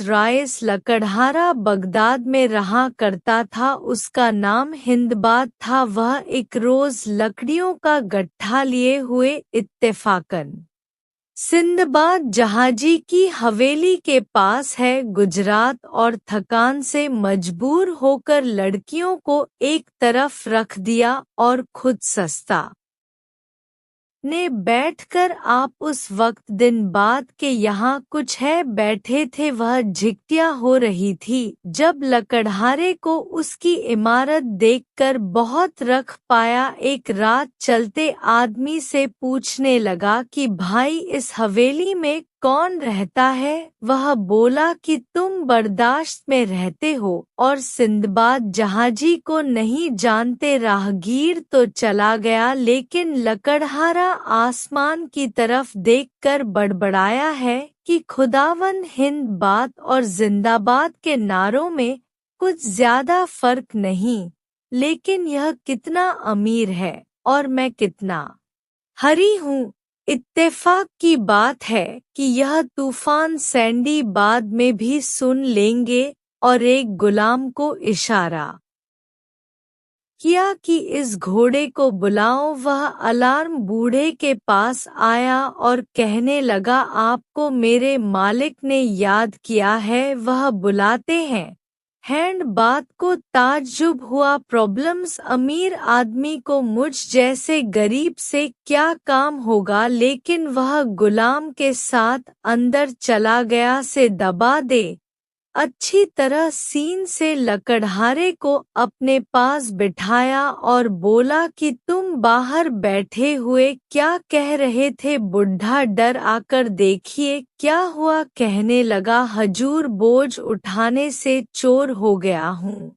Rice लकड़हारा Baghdad में रहा करता था। उसका नाम हिंदबाद था। वह एक रोज लकड़ियों का गट्ठा लिए हुए इत्तेफाकन सिंदबाद जहाजी की हवेली के पास है गुजरात, और थकान से मजबूर होकर लड़कियों को एक तरफ रख दिया और खुद सस्ता ने बैठकर आप उस वक्त दिन बाद के यहाँ कुछ है बैठे थे। वह झिकटिया हो रही थी जब लकड़हारे को उसकी इमारत देखकर बहुत रख पाया। एक रात चलते आदमी से पूछने लगा कि भाई इस हवेली में कौन रहता है। वह बोला कि तुम बर्दाश्त में रहते हो और सिंदबाद जहाजी को नहीं जानते। राहगीर तो चला गया, लेकिन लकड़हारा आसमान की तरफ देखकर बड़बड़ाया है कि खुदावन हिंद बात और जिंदाबाद के नारों में कुछ ज्यादा फर्क नहीं, लेकिन यह कितना अमीर है और मैं कितना हरी हूँ। इत्तेफाक की बात है कि यह तूफान सैंडी बाद में भी सुन लेंगे। और एक गुलाम को इशारा किया कि इस घोड़े को बुलाओ। वह अलार्म बूढ़े के पास आया और कहने लगा आपको मेरे मालिक ने याद किया है, वह बुलाते हैं। हैंड बात को ताज्जुब हुआ। प्रॉब्लम्स अमीर आदमी को मुझ जैसे गरीब से क्या काम होगा, लेकिन वह गुलाम के साथ अंदर चला गया। से दबा दे अच्छी तरह सीन से लकड़हारे को अपने पास बिठाया और बोला कि तुम बाहर बैठे हुए क्या कह रहे थे। बुढ़ा डर आकर देखिए क्या हुआ, कहने लगा हजूर बोझ उठाने से चोर हो गया हूँ,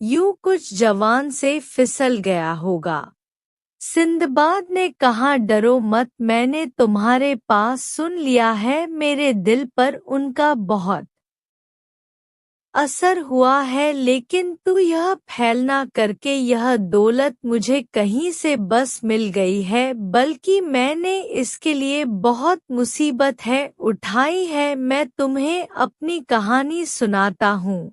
यूं कुछ जवान से फिसल गया होगा। सिंदबाद ने कहा डरो मत, मैंने तुम्हारे पास सुन लिया है। मेरे दिल पर उनका बहुत असर हुआ है, लेकिन तू यह फैलना करके यह दौलत मुझे कहीं से बस मिल गई है, बल्कि मैंने इसके लिए बहुत मुसीबत है उठाई है। मैं तुम्हें अपनी कहानी सुनाता हूँ।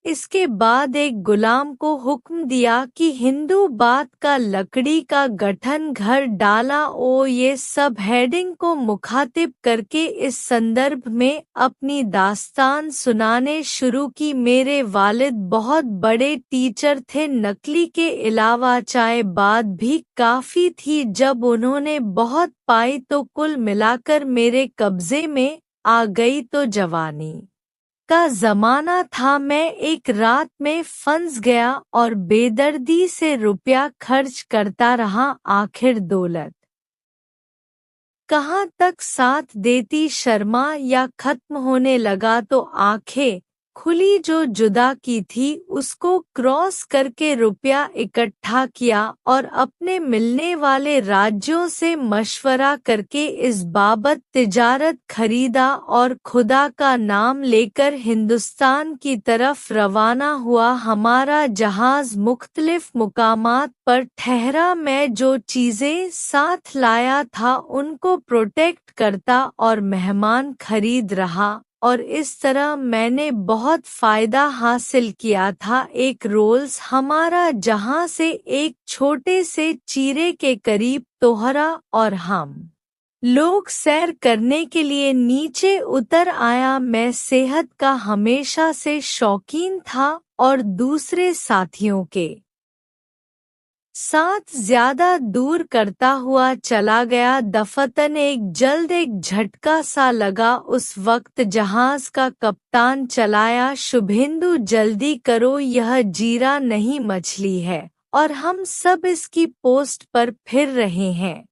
इसके बाद एक गुलाम को हुक्म दिया कि हिंदू बात का लकड़ी का गठन घर डाला। ये सब हेडिंग को मुखातिब करके इस संदर्भ में अपनी दास्तान सुनाने शुरू की। मेरे वालिद बहुत बड़े टीचर थे, नकली के अलावा चाय बात भी काफी थी। जब उन्होंने बहुत पाई तो कुल मिलाकर मेरे कब्जे में आ गई। तो जवानी का जमाना था, मैं एक रात में फंस गया और बेदर्दी से रुपया खर्च करता रहा। आखिर दौलत कहाँ तक साथ देती, शर्मा या खत्म होने लगा तो आंखें खुली। जो जुदा की थी उसको क्रॉस करके रुपया इकट्ठा किया और अपने मिलने वाले राज्यों से मशवरा करके इस बाबत तिजारत खरीदा और खुदा का नाम लेकर हिंदुस्तान की तरफ रवाना हुआ। हमारा जहाज मुख्तलिफ मुकामात पर ठहरा। मैं जो चीजें साथ लाया था उनको प्रोटेक्ट करता और मेहमान खरीद रहा, और इस तरह मैंने बहुत फायदा हासिल किया था। एक रोल्स हमारा जहां से एक छोटे से चीरे के करीब तोहरा और हम लोग सैर करने के लिए नीचे उतर आया। मैं सेहत का हमेशा से शौकीन था और दूसरे साथियों के साथ ज्यादा दूर करता हुआ चला गया। दफतन एक झटका सा लगा। उस वक्त जहाज का कप्तान चलाया, शुभेंदु जल्दी करो, यह जीरा नहीं मछली है और हम सब इसकी पोस्ट पर फिर रहे हैं।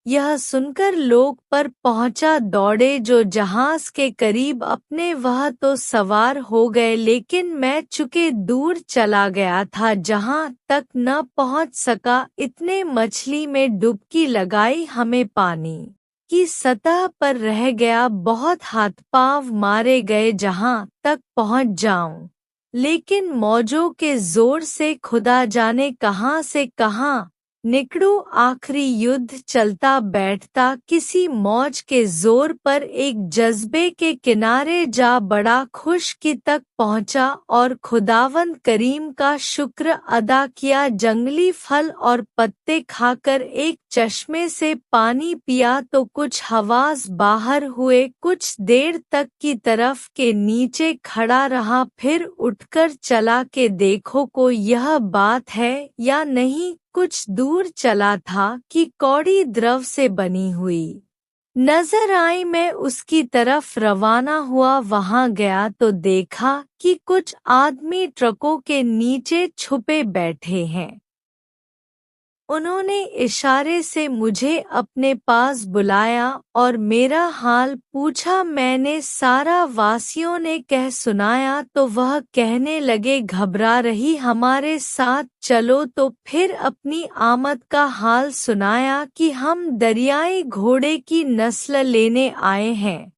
यह सुनकर लोग पर पहुंचा दौड़े जो जहाज के करीब अपने, वह तो सवार हो गए, लेकिन मैं चुके दूर चला गया था जहां तक न पहुंच सका। इतने मछली में डुबकी लगाई, हमें पानी की सतह पर रह गया। बहुत हाथ पांव मारे गए जहां तक पहुंच जाऊं, लेकिन मौजों के जोर से खुदा जाने कहां से कहां निकड़ू आखिरी युद्ध चलता बैठता किसी मौज के जोर पर एक जज्बे के किनारे जा बड़ा खुश की तक पहुंचा और खुदावंद करीम का शुक्र अदा किया। जंगली फल और पत्ते खाकर एक चश्मे से पानी पिया तो कुछ हवास बाहर हुए, कुछ देर तक की तरफ के नीचे खड़ा रहा, फिर उठकर चला के देखो को यह बात है या नहीं। कुछ दूर चला था कि कौड़ी द्रव से बनी हुई नजर आई। मैं उसकी तरफ रवाना हुआ, वहां गया तो देखा कि कुछ आदमी ट्रकों के नीचे छुपे बैठे हैं। उन्होंने इशारे से मुझे अपने पास बुलाया और मेरा हाल पूछा। मैंने सारा वासियों ने कह सुनाया तो वह कहने लगे, घबरा रही, हमारे साथ चलो। तो फिर अपनी आमद का हाल सुनाया कि हम दरियाई घोड़े की नस्ल लेने आए हैं।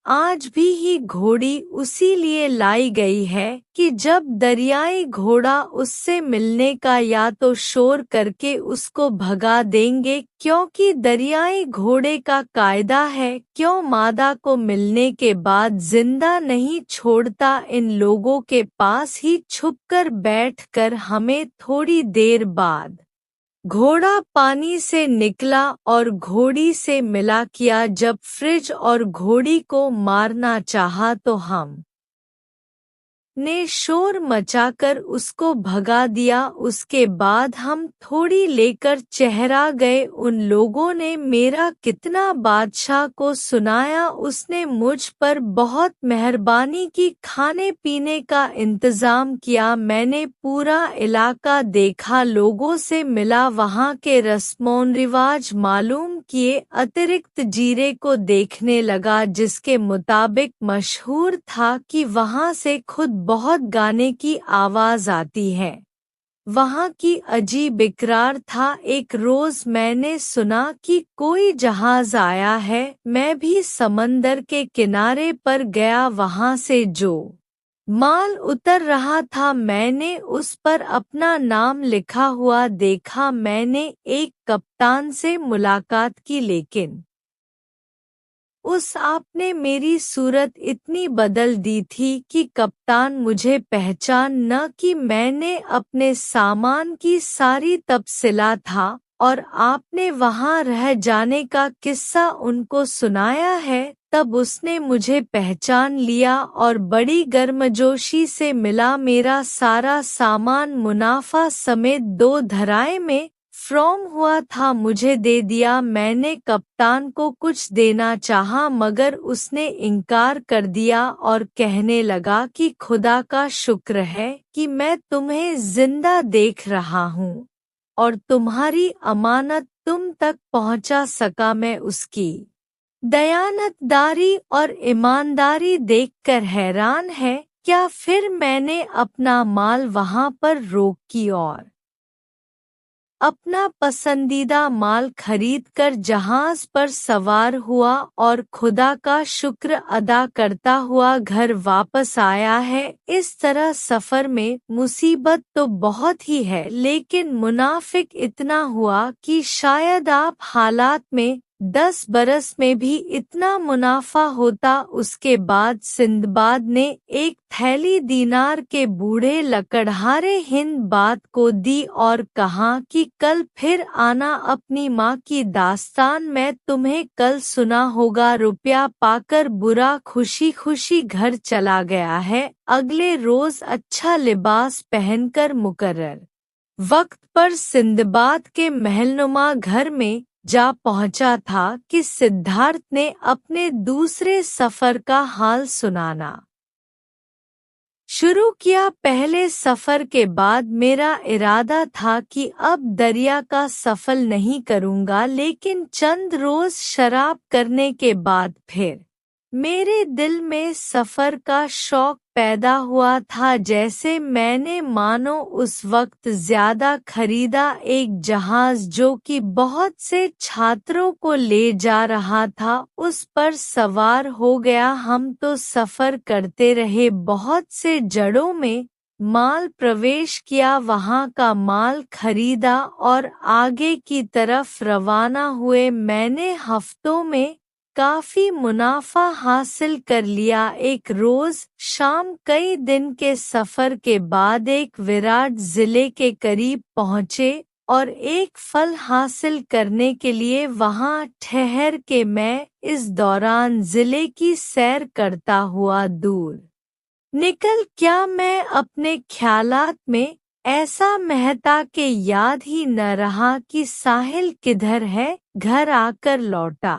आज भी ही घोड़ी उसी लिए लाई गई है कि जब दरियाई घोड़ा उससे मिलने का या तो शोर करके उसको भगा देंगे, क्योंकि दरियाई घोड़े का कायदा है क्यों मादा को मिलने के बाद जिंदा नहीं छोड़ता। इन लोगों के पास ही छुपकर बैठकर हमें थोड़ी देर बाद घोड़ा पानी से निकला और घोड़ी से मिला किया। जब फ्रिज और घोड़ी को मारना चाहा तो हम ने शोर मचाकर उसको भगा दिया। उसके बाद हम थोड़ी लेकर चेहरा गए। उन लोगों ने मेरा कितना बादशाह को सुनाया, उसने मुझ पर बहुत मेहरबानी की, खाने पीने का इंतजाम किया। मैंने पूरा इलाका देखा, लोगों से मिला, वहाँ के रस्मों रिवाज मालूम किए, अतिरिक्त जीरे को देखने लगा जिसके मुताबिक मशहूर था कि वहाँ से खुद बहुत गाने की आवाज आती है। वहाँ की अजीब इकरार था। एक रोज मैंने सुना कि कोई जहाज आया है। मैं भी समंदर के किनारे पर गया, वहाँ से जो माल उतर रहा था मैंने उस पर अपना नाम लिखा हुआ देखा। मैंने एक कप्तान से मुलाकात की, लेकिन उस आपने मेरी सूरत इतनी बदल दी थी कि कप्तान मुझे पहचान न कि मैंने अपने सामान की सारी तफसीला था और आपने वहां रह जाने का किस्सा उनको सुनाया है। तब उसने मुझे पहचान लिया और बड़ी गर्मजोशी से मिला। मेरा सारा सामान मुनाफा समेत 2 धराए में फ्रॉम हुआ था, मुझे दे दिया। मैंने कप्तान को कुछ देना चाहा मगर उसने इनकार कर दिया और कहने लगा कि खुदा का शुक्र है कि मैं तुम्हें जिंदा देख रहा हूँ और तुम्हारी अमानत तुम तक पहुँचा सका। मैं उसकी दयानतदारी और ईमानदारी देखकर हैरान है। क्या फिर मैंने अपना माल वहां पर रोक की और अपना पसंदीदा माल खरीदकर जहाज पर सवार हुआ और खुदा का शुक्र अदा करता हुआ घर वापस आया है। इस तरह सफर में मुसीबत तो बहुत ही है, लेकिन मुनाफिक इतना हुआ कि शायद आप हालात में 10 बरस में भी इतना मुनाफा होता। उसके बाद सिंदबाद ने एक थैली दीनार के बूढ़े लकड़हारे हिंदबाद को दी और कहा कि कल फिर आना, अपनी माँ की दास्तान मैं तुम्हें कल सुना होगा। रुपया पाकर बुरा खुशी खुशी घर चला गया है। अगले रोज अच्छा लिबास पहनकर मुकर्रर वक्त पर सिंदबाद के महलनुमा घर में जा पहुंचा था कि सिद्धार्थ ने अपने दूसरे सफर का हाल सुनाना शुरू किया। पहले सफर के बाद मेरा इरादा था कि अब दरिया का सफर नहीं करूंगा, लेकिन चंद रोज शराब करने के बाद फिर मेरे दिल में सफर का शौक पैदा हुआ था। जैसे मैंने मानो उस वक्त ज्यादा खरीदा एक जहाज जो कि बहुत से छात्रों को ले जा रहा था, उस पर सवार हो गया। हम तो सफर करते रहे बहुत से जड़ों में, माल प्रवेश किया, वहां का माल खरीदा और आगे की तरफ रवाना हुए। मैंने हफ्तों में काफी मुनाफा हासिल कर लिया। एक रोज शाम कई दिन के सफर के बाद एक विराट जिले के करीब पहुंचे और एक फल हासिल करने के लिए वहां ठहर के मैं इस दौरान जिले की सैर करता हुआ दूर निकल क्या मैं अपने ख्यालात में ऐसा महता के याद ही न रहा कि साहिल किधर है। घर आकर लौटा,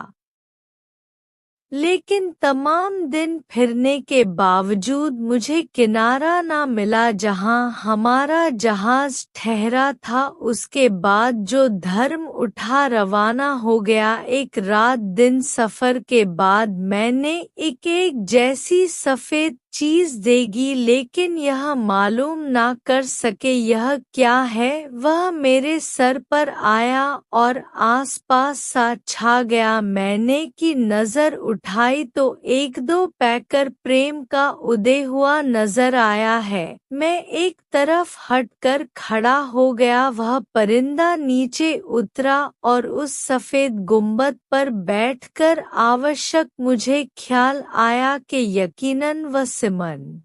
लेकिन तमाम दिन फिरने के बावजूद मुझे किनारा ना मिला जहां हमारा जहाज ठहरा था। उसके बाद जो धर्म उठा रवाना हो गया। एक रात दिन सफर के बाद मैंने एक जैसी सफेद चीज देगी, लेकिन यह मालूम ना कर सके यह क्या है। वह मेरे सर पर आया और आसपास सा छा गया। मैंने की नजर उठाई तो एक दो पैकर प्रेम का उदय हुआ नजर आया है। मैं एक तरफ हटकर खड़ा हो गया। वह परिंदा नीचे उतरा और उस सफेद गुंबद पर बैठकर आवश्यक मुझे ख्याल आया कि यकीनन वह सिमन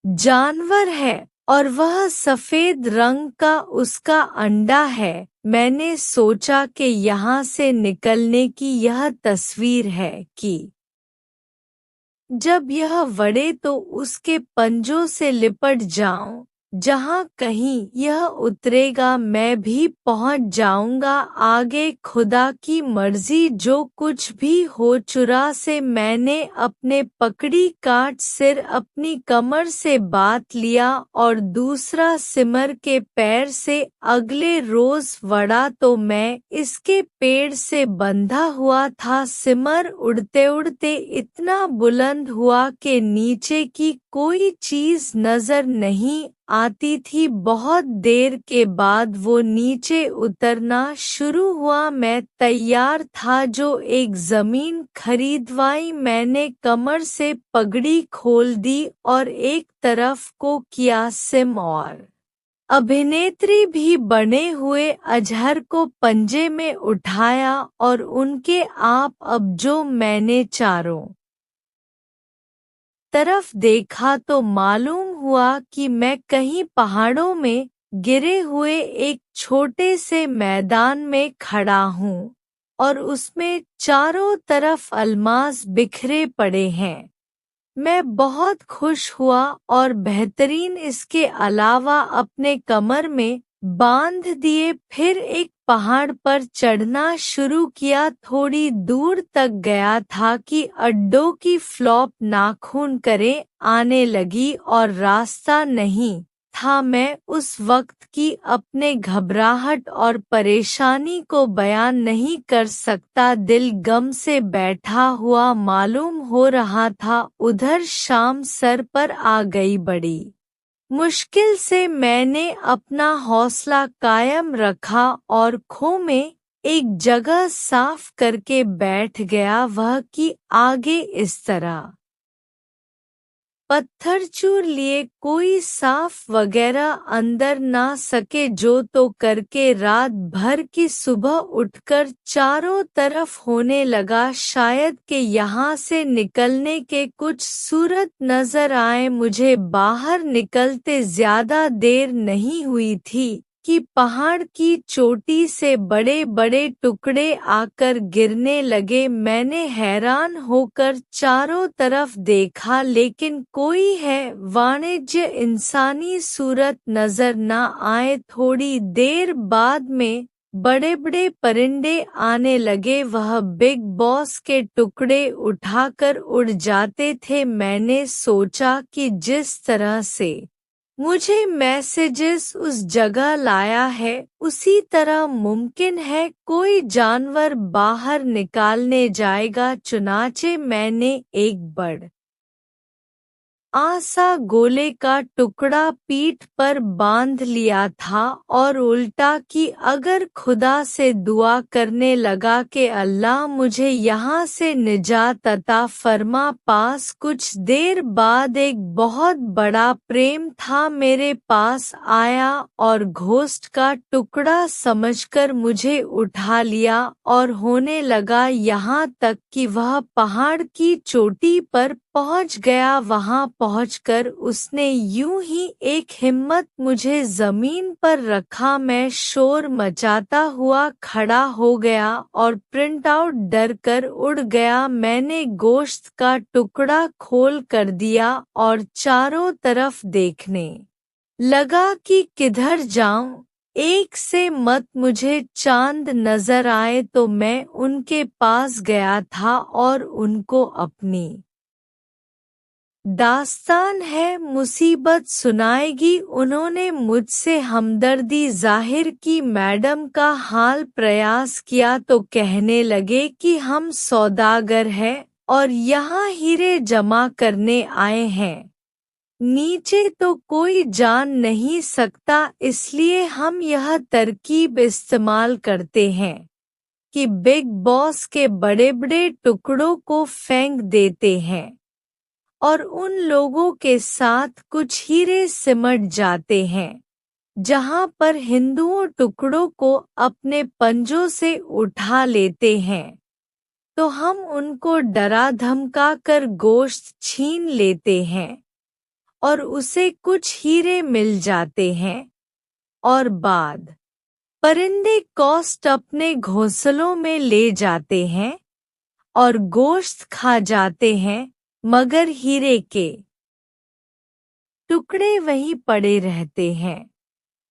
जानवर है और वह सफेद रंग का उसका अंडा है। मैंने सोचा कि यहाँ से निकलने की यह तस्वीर है कि जब यह वड़े तो उसके पंजों से लिपट जाऊं। जहां कहीं यह उतरेगा मैं भी पहुंच जाऊंगा आगे। खुदा की मर्जी, जो कुछ भी हो। चुरा से मैंने अपने पकड़ी काट सिर अपनी कमर से बात लिया और दूसरा सिमर के पैर से। अगले रोज वड़ा तो मैं इसके पेड़ से बंधा हुआ था। सिमर उड़ते उड़ते इतना बुलंद हुआ कि नीचे की कोई चीज नजर नहीं आती थी। बहुत देर के बाद वो नीचे उतरना शुरू हुआ। मैं तैयार था जो एक जमीन खरीदवाई। मैंने कमर से पगड़ी खोल दी और एक तरफ को किया सिम और अभिनेत्री भी बने हुए अजहर को पंजे में उठाया और उनके आप अब जो मैंने चारों तरफ देखा तो मालूम हुआ कि मैं कहीं पहाड़ों में गिरे हुए एक छोटे से मैदान में खड़ा हूँ और उसमें चारों तरफ अलमास बिखरे पड़े हैं। मैं बहुत खुश हुआ और बेहतरीन इसके अलावा अपने कमर में बांध दिए। फिर एक पहाड़ पर चढ़ना शुरू किया। थोड़ी दूर तक गया था कि अड्डों की फ्लॉप नाखून करे आने लगी और रास्ता नहीं था। मैं उस वक्त की अपने घबराहट और परेशानी को बयान नहीं कर सकता। दिल गम से बैठा हुआ मालूम हो रहा था। उधर शाम सर पर आ गई। बड़ी मुश्किल से मैंने अपना हौसला कायम रखा और खो में एक जगह साफ करके बैठ गया। वह कि आगे इस तरह पत्थर चूर लिए कोई साफ वगैरह अंदर ना सके। जो तो करके रात भर की सुबह उठकर चारों तरफ होने लगा शायद कि यहाँ से निकलने के कुछ सूरत नजर आए। मुझे बाहर निकलते ज्यादा देर नहीं हुई थी कि पहाड़ की चोटी से बड़े बड़े टुकड़े आकर गिरने लगे। मैंने हैरान होकर चारों तरफ देखा, लेकिन कोई है वाणिज्य इंसानी सूरत नजर न आए। थोड़ी देर बाद में बड़े बड़े परिंदे आने लगे। वह बिग बॉस के टुकड़े उठाकर उड़ जाते थे। मैंने सोचा कि जिस तरह से मुझे मैसेजेस उस जगह लाया है उसी तरह मुमकिन है कोई जानवर बाहर निकालने जाएगा। चुनाचे मैंने एक बड़ आसा गोले का टुकड़ा पीठ पर बांध लिया था और उल्टा कि अगर खुदा से दुआ करने लगा कि अल्लाह मुझे यहाँ से निजात अता फरमा। पास कुछ देर बाद एक बहुत बड़ा प्रेम था मेरे पास आया और घोस्ट का टुकड़ा समझकर मुझे उठा लिया और होने लगा यहाँ तक कि वह पहाड़ की चोटी पर पहुँच गया। वहाँ पहुँचकर उसने यूं ही एक हिम्मत मुझे जमीन पर रखा। मैं शोर मचाता हुआ खड़ा हो गया और प्रिंट आउट डर कर उड़ गया। मैंने गोश्त का टुकड़ा खोल कर दिया और चारों तरफ देखने लगा कि किधर जाऊं। एक से मत मुझे चांद नजर आए तो मैं उनके पास गया था और उनको अपनी दास्तान है मुसीबत सुनाएगी। उन्होंने मुझसे हमदर्दी जाहिर की। मैडम का हाल प्रयास किया तो कहने लगे कि हम सौदागर हैं और यहाँ हीरे जमा करने आए हैं। नीचे तो कोई जान नहीं सकता, इसलिए हम यह तरकीब इस्तेमाल करते हैं कि बिग बॉस के बड़े बड़े टुकड़ों को फेंक देते हैं और उन लोगों के साथ कुछ हीरे सिमट जाते हैं। जहां पर हिंदुओं टुकड़ों को अपने पंजों से उठा लेते हैं तो हम उनको डरा धमका कर गोश्त छीन लेते हैं और उसे कुछ हीरे मिल जाते हैं और बाद परिंदे कॉस्ट अपने घोंसलों में ले जाते हैं और गोश्त खा जाते हैं, मगर हीरे के टुकड़े वहीं पड़े रहते हैं।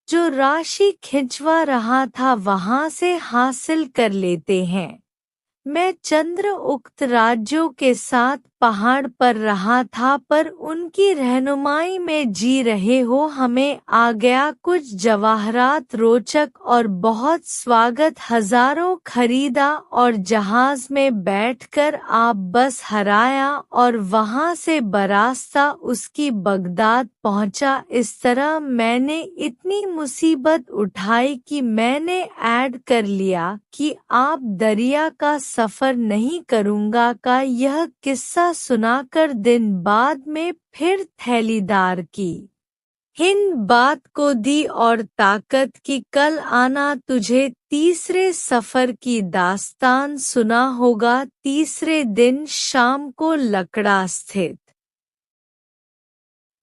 जो राशि खिंचवा रहा था वहां से हासिल कर लेते हैं। मैं चंद्र उक्त राज्यों के साथ पहाड़ पर रहा था, पर उनकी रहनुमाई में जी रहे हो। हमें आ गया कुछ जवाहरात रोचक और बहुत स्वागत हजारों खरीदा और जहाज में बैठकर आप बस हराया और वहां से बरास्ता उसकी बगदाद पहुंचा। इस तरह मैंने इतनी मुसीबत उठाई कि मैंने ऐड कर लिया कि आप दरिया का सफर नहीं करूंगा का यह किस्सा सुनाकर दिन बाद में फिर थैलीदार की हिंद बात को दी और ताकत की कल आना तुझे तीसरे सफर की दास्तान सुना होगा। तीसरे दिन शाम को लकड़ा स्थित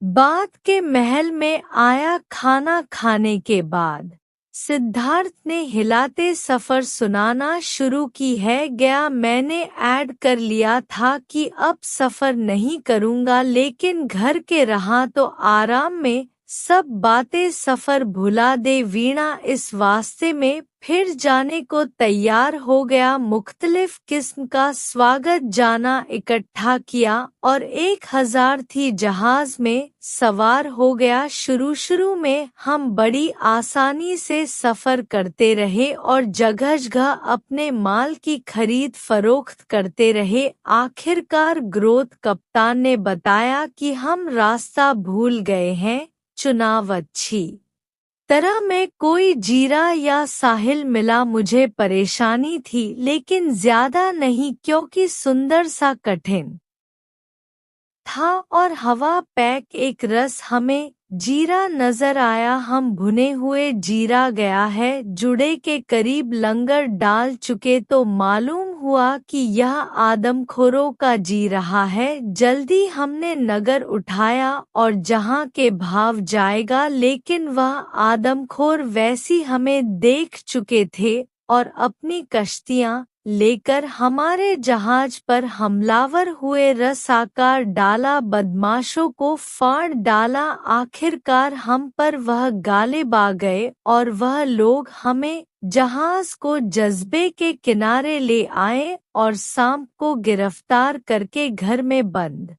बात के महल में आया। खाना खाने के बाद सिद्धार्थ ने हिलाते सफर सुनाना शुरू की है गया। मैंने ऐड कर लिया था कि अब सफर नहीं करूंगा, लेकिन घर के रहा तो आराम में सब बातें सफर भुला दे। वीणा इस वास्ते में फिर जाने को तैयार हो गया। मुख्तलिफ किस्म का स्वागत जाना इकट्ठा किया और 1000 थी जहाज में सवार हो गया। शुरू में हम बड़ी आसानी से सफर करते रहे और जगह जगह अपने माल की खरीद फरोख्त करते रहे। आखिरकार ग्रोथ कप्तान ने बताया कि हम रास्ता भूल गए हैं। चुनाव अच्छी तरह में कोई जीरा या साहिल मिला। मुझे परेशानी थी, लेकिन ज्यादा नहीं, क्योंकि सुंदर सा कठिन था और हवा पैक एक रस हमें जीरा नजर आया। हम भुने हुए जीरा गया है जुड़े के करीब लंगर डाल चुके तो मालूम हुआ कि यह आदमखोरों का जी रहा है। जल्दी हमने नगर उठाया और जहां के भाव जाएगा, लेकिन वह आदमखोर वैसी हमें देख चुके थे और अपनी कश्तियां लेकर हमारे जहाज पर हमलावर हुए। रसाकार डाला, बदमाशों को फाड़ डाला। आखिरकार हम पर वह गालिब आ गए और वह लोग हमें जहाज को जज्बे के किनारे ले आए और सांप को गिरफ्तार करके घर में बंद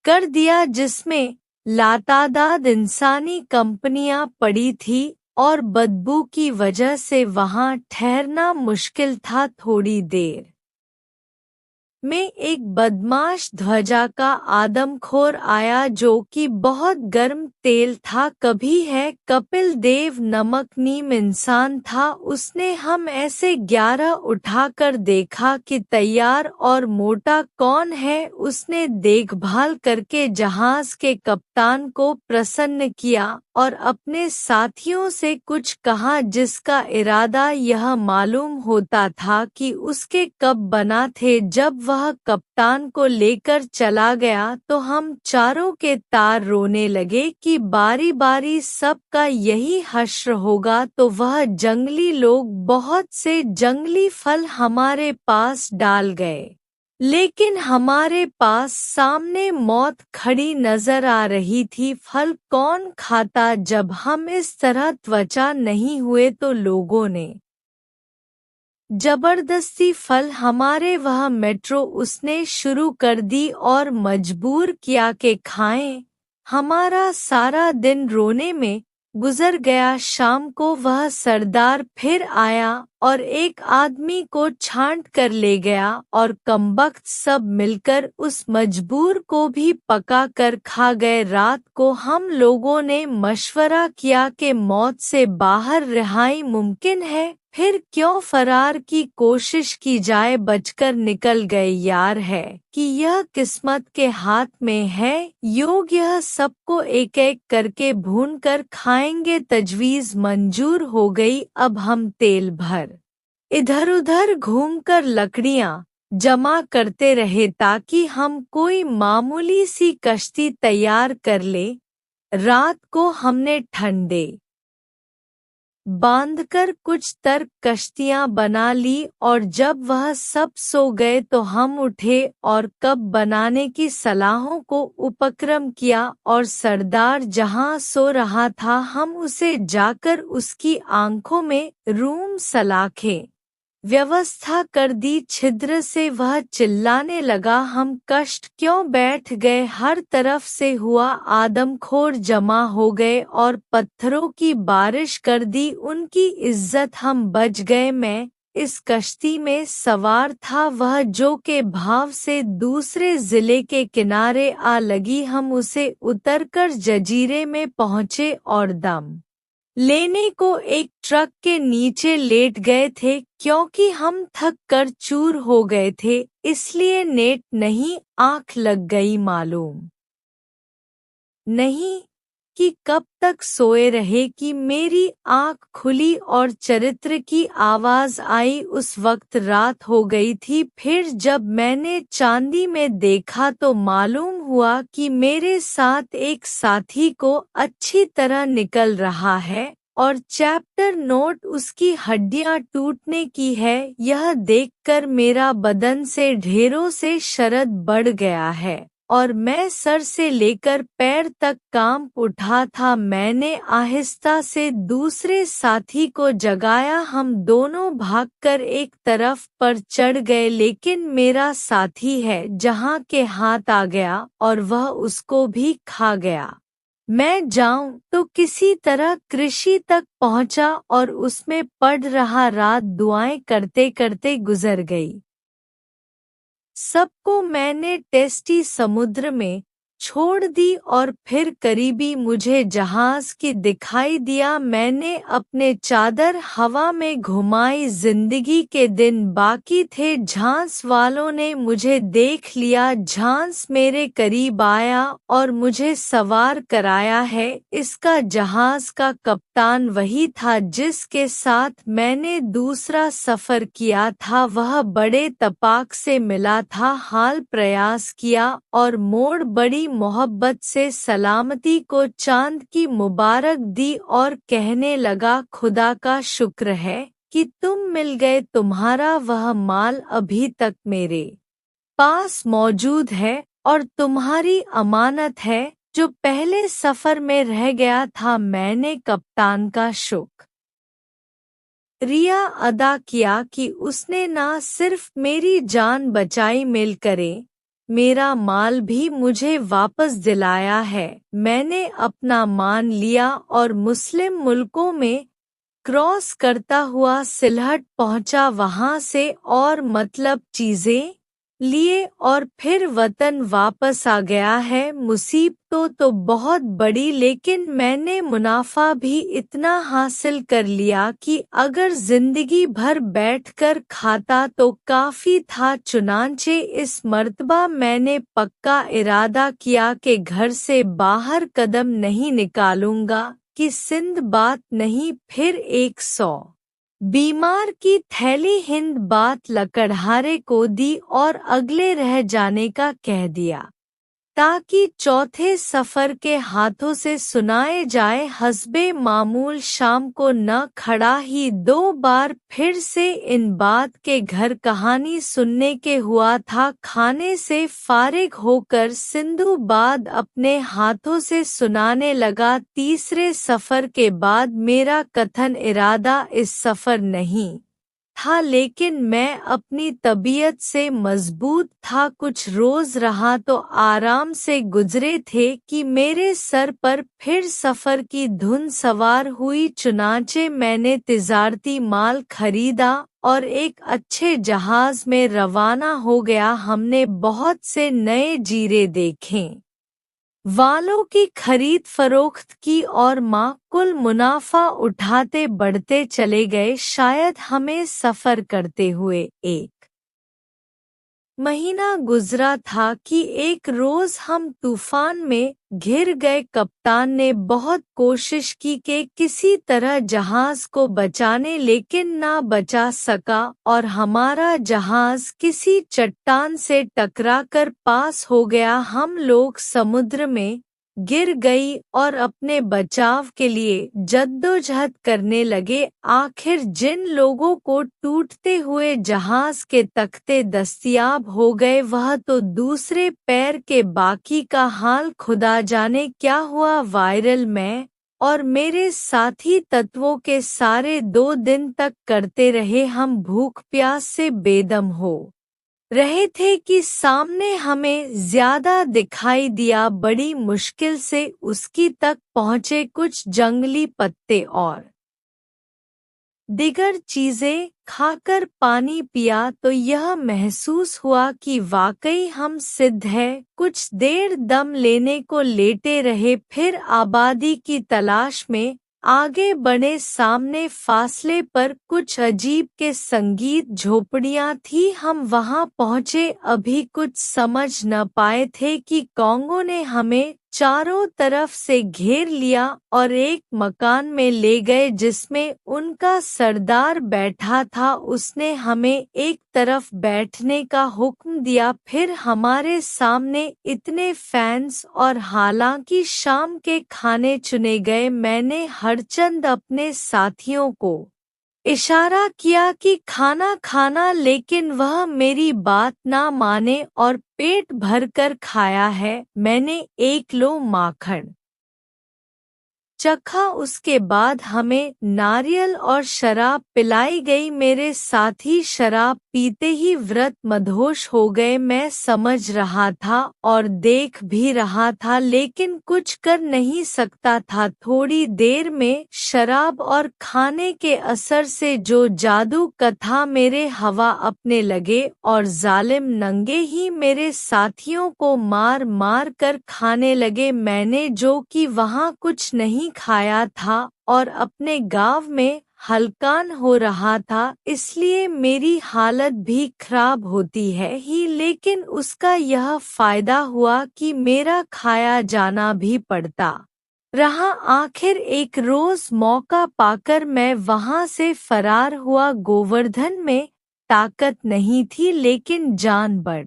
कर दिया, जिसमें लातादाद इंसानी कंपनियां पड़ी थी और बदबू की वजह से वहां ठहरना मुश्किल था। थोड़ी देर में एक बदमाश ध्वजा का आदमखोर आया जो कि बहुत गर्म तेल था। कभी है कपिल देव नमक नीम इंसान था। उसने हम ऐसे 11 उठाकर देखा कि तैयार और मोटा कौन है। उसने देखभाल करके जहाज के कप्तान को प्रसन्न किया और अपने साथियों से कुछ कहा जिसका इरादा यह मालूम होता था कि उसके कब बना थे। जब वह कप्तान को लेकर चला गया तो हम चारों के तार रोने लगे कि बारी बारी सबका यही हश्र होगा। तो वह जंगली लोग बहुत से जंगली फल हमारे पास डाल गए, लेकिन हमारे पास सामने मौत खड़ी नजर आ रही थी। फल कौन खाता? जब हम इस तरह त्वचा नहीं हुए तो लोगों ने जबरदस्ती फल हमारे वह मेट्रो उसने शुरू कर दी और मजबूर किया कि खाएं। हमारा सारा दिन रोने में गुजर गया। शाम को वह सरदार फिर आया और एक आदमी को छांट कर ले गया और कमबख्त सब मिलकर उस मजबूर को भी पका कर खा गए। रात को हम लोगों ने मशवरा किया कि मौत से बाहर रिहाई मुमकिन है, फिर क्यों फरार की कोशिश की जाए। बचकर निकल गए। यार है कि यह किस्मत के हाथ में है। योग यह सबको एक एक करके भून कर खाएंगे। तजवीज मंजूर हो गई। अब हम तेल भर इधर उधर घूमकर लकड़ियां जमा करते रहे ताकि हम कोई मामूली सी कश्ती तैयार कर ले। रात को हमने ठंडे बांधकर कुछ तर्क कश्तियां बना ली और जब वह सब सो गए तो हम उठे और कब बनाने की सलाहों को उपक्रम किया और सरदार जहां सो रहा था हम उसे जाकर उसकी आंखों में रूम सलाखे व्यवस्था कर दी। छिद्र से वह चिल्लाने लगा, हम कष्ट क्यों बैठ गए? हर तरफ से हुआ आदमखोर जमा हो गए और पत्थरों की बारिश कर दी। उनकी इज्जत हम बच गए। मैं इस कश्ती में सवार था, वह जो के भाव से दूसरे जिले के किनारे आ लगी। हम उसे उतरकर जजीरे में पहुंचे और दम लेने को एक ट्रक के नीचे लेट गए थे। क्योंकि हम थक कर चूर हो गए थे इसलिए नेट नहीं आंख लग गई। मालूम नहीं कि कब तक सोए रहे कि मेरी आंख खुली और चरित्र की आवाज आई। उस वक्त रात हो गई थी। फिर जब मैंने चांदी में देखा तो मालूम हुआ कि मेरे साथ एक साथी को अच्छी तरह निकल रहा है और चैप्टर नोट उसकी हड्डियां टूटने की है। यह देखकर मेरा बदन से ढेरों से शरद बढ़ गया है और मैं सर से लेकर पैर तक कांप उठा था। मैंने आहिस्ता से दूसरे साथी को जगाया। हम दोनों भागकर एक तरफ पर चढ़ गए, लेकिन मेरा साथी है जहां के हाथ आ गया और वह उसको भी खा गया। मैं जाऊं तो किसी तरह कृषि तक पहुंचा और उसमें पड़ रहा। रात दुआएं करते करते गुजर गई। सबको मैंने टेस्टी समुद्र में छोड़ दी और फिर करीबी मुझे जहाज की दिखाई दिया। मैंने अपने चादर हवा में घुमाई। जिंदगी के दिन बाकी थे। झांस वालों ने मुझे देख लिया। झांस मेरे करीब आया और मुझे सवार कराया है। इसका जहाज का कप्तान वही था जिसके साथ मैंने दूसरा सफर किया था। वह बड़े तपाक से मिला था। हाल प्रयास किया और मोड़ बड़ी मोहब्बत से सलामती को चांद की मुबारक दी और कहने लगा, खुदा का शुक्र है कि तुम मिल गए। तुम्हारा वह माल अभी तक मेरे पास मौजूद है और तुम्हारी अमानत है जो पहले सफर में रह गया था। मैंने कप्तान का शुक्रिया अदा किया कि उसने न सिर्फ मेरी जान बचाई, मिल करे मेरा माल भी मुझे वापस दिलाया है। मैंने अपना मान लिया और मुस्लिम मुल्कों में क्रॉस करता हुआ सिलहट पहुंचा। वहां से और मतलब चीजें लिए और फिर वतन वापस आ गया है। मुसीबतों तो बहुत बड़ी, लेकिन मैंने मुनाफा भी इतना हासिल कर लिया कि अगर जिंदगी भर बैठकर खाता तो काफी था। चुनांचे इस मर्तबा मैंने पक्का इरादा किया कि घर से बाहर कदम नहीं निकालूंगा, कि सिंध बात नहीं। फिर 100 बीमार की थैली हिंद बात लकड़हारे को दी और अगले रह जाने का कह दिया, ताकि चौथे सफर के हाथों से सुनाए जाए। हस्बे मामूल शाम को न खड़ा ही 2 बार फिर से इन बात के घर कहानी सुनने के हुआ था। खाने से फारिग होकर सिंधु बाद अपने हाथों से सुनाने लगा। तीसरे सफर के बाद मेरा कथन इरादा इस सफर नहीं था, लेकिन मैं अपनी तबीयत से मजबूत था। कुछ रोज रहा तो आराम से गुजरे थे कि मेरे सर पर फिर सफर की धुन सवार हुई। चुनांचे मैंने तिजारती माल खरीदा और एक अच्छे जहाज में रवाना हो गया। हमने बहुत से नए जीरे देखे, वालों की खरीद फरोख्त की और माकुल मुनाफा उठाते बढ़ते चले गए। शायद हमें सफर करते हुए 1 महीना गुजरा था कि एक रोज हम तूफान में घिर गए। कप्तान ने बहुत कोशिश की कि किसी तरह जहाज को बचाने, लेकिन ना बचा सका और हमारा जहाज किसी चट्टान से टकराकर पास हो गया। हम लोग समुद्र में गिर गई और अपने बचाव के लिए जद्दोजहद करने लगे। आखिर जिन लोगों को टूटते हुए जहाज के तख्ते दस्तयाब हो गए, वह तो दूसरे पैर के, बाकी का हाल खुदा जाने क्या हुआ। वायरल मैं और मेरे साथी तत्वों के सारे 2 दिन तक करते रहे। हम भूख प्यास से बेदम हो रहे थे कि सामने हमें ज्यादा दिखाई दिया। बड़ी मुश्किल से उसकी तक पहुँचे। कुछ जंगली पत्ते और दिगर चीजें खाकर पानी पिया तो यह महसूस हुआ कि वाकई हम सिद्ध है। कुछ देर दम लेने को लेटे रहे, फिर आबादी की तलाश में आगे बढ़े। सामने फासले पर कुछ अजीब के संगीत झोपड़ियां थी। हम वहां पहुंचे, अभी कुछ समझ न पाए थे कि कॉन्गो ने हमें चारों तरफ से घेर लिया और एक मकान में ले गए जिसमें उनका सरदार बैठा था। उसने हमें एक तरफ बैठने का हुक्म दिया। फिर हमारे सामने इतने फैंस और हालांकि शाम के खाने चुने गए। मैंने हरचंद अपने साथियों को इशारा किया कि खाना खाना, लेकिन वह मेरी बात ना माने और पेट भरकर खाया है। मैंने 1 लो माखन चखा, उसके बाद हमें नारियल और शराब पिलाई गई। मेरे साथी शराब पीते ही व्रत मदहोश हो गए। मैं समझ रहा था और देख भी रहा था, लेकिन कुछ कर नहीं सकता था। थोड़ी देर में शराब और खाने के असर से जो जादू कथा मेरे हवा अपने लगे और जालिम नंगे ही मेरे साथियों को मार मार कर खाने लगे। मैंने जो कि वहाँ कुछ नहीं खाया था और अपने गाँव में हलकान हो रहा था, इसलिए मेरी हालत भी खराब होती है ही, लेकिन उसका यह फायदा हुआ कि मेरा खाया जाना भी पड़ता रहा। आखिर एक रोज मौका पाकर मैं वहां से फरार हुआ। गोवर्धन में ताकत नहीं थी, लेकिन जान बड़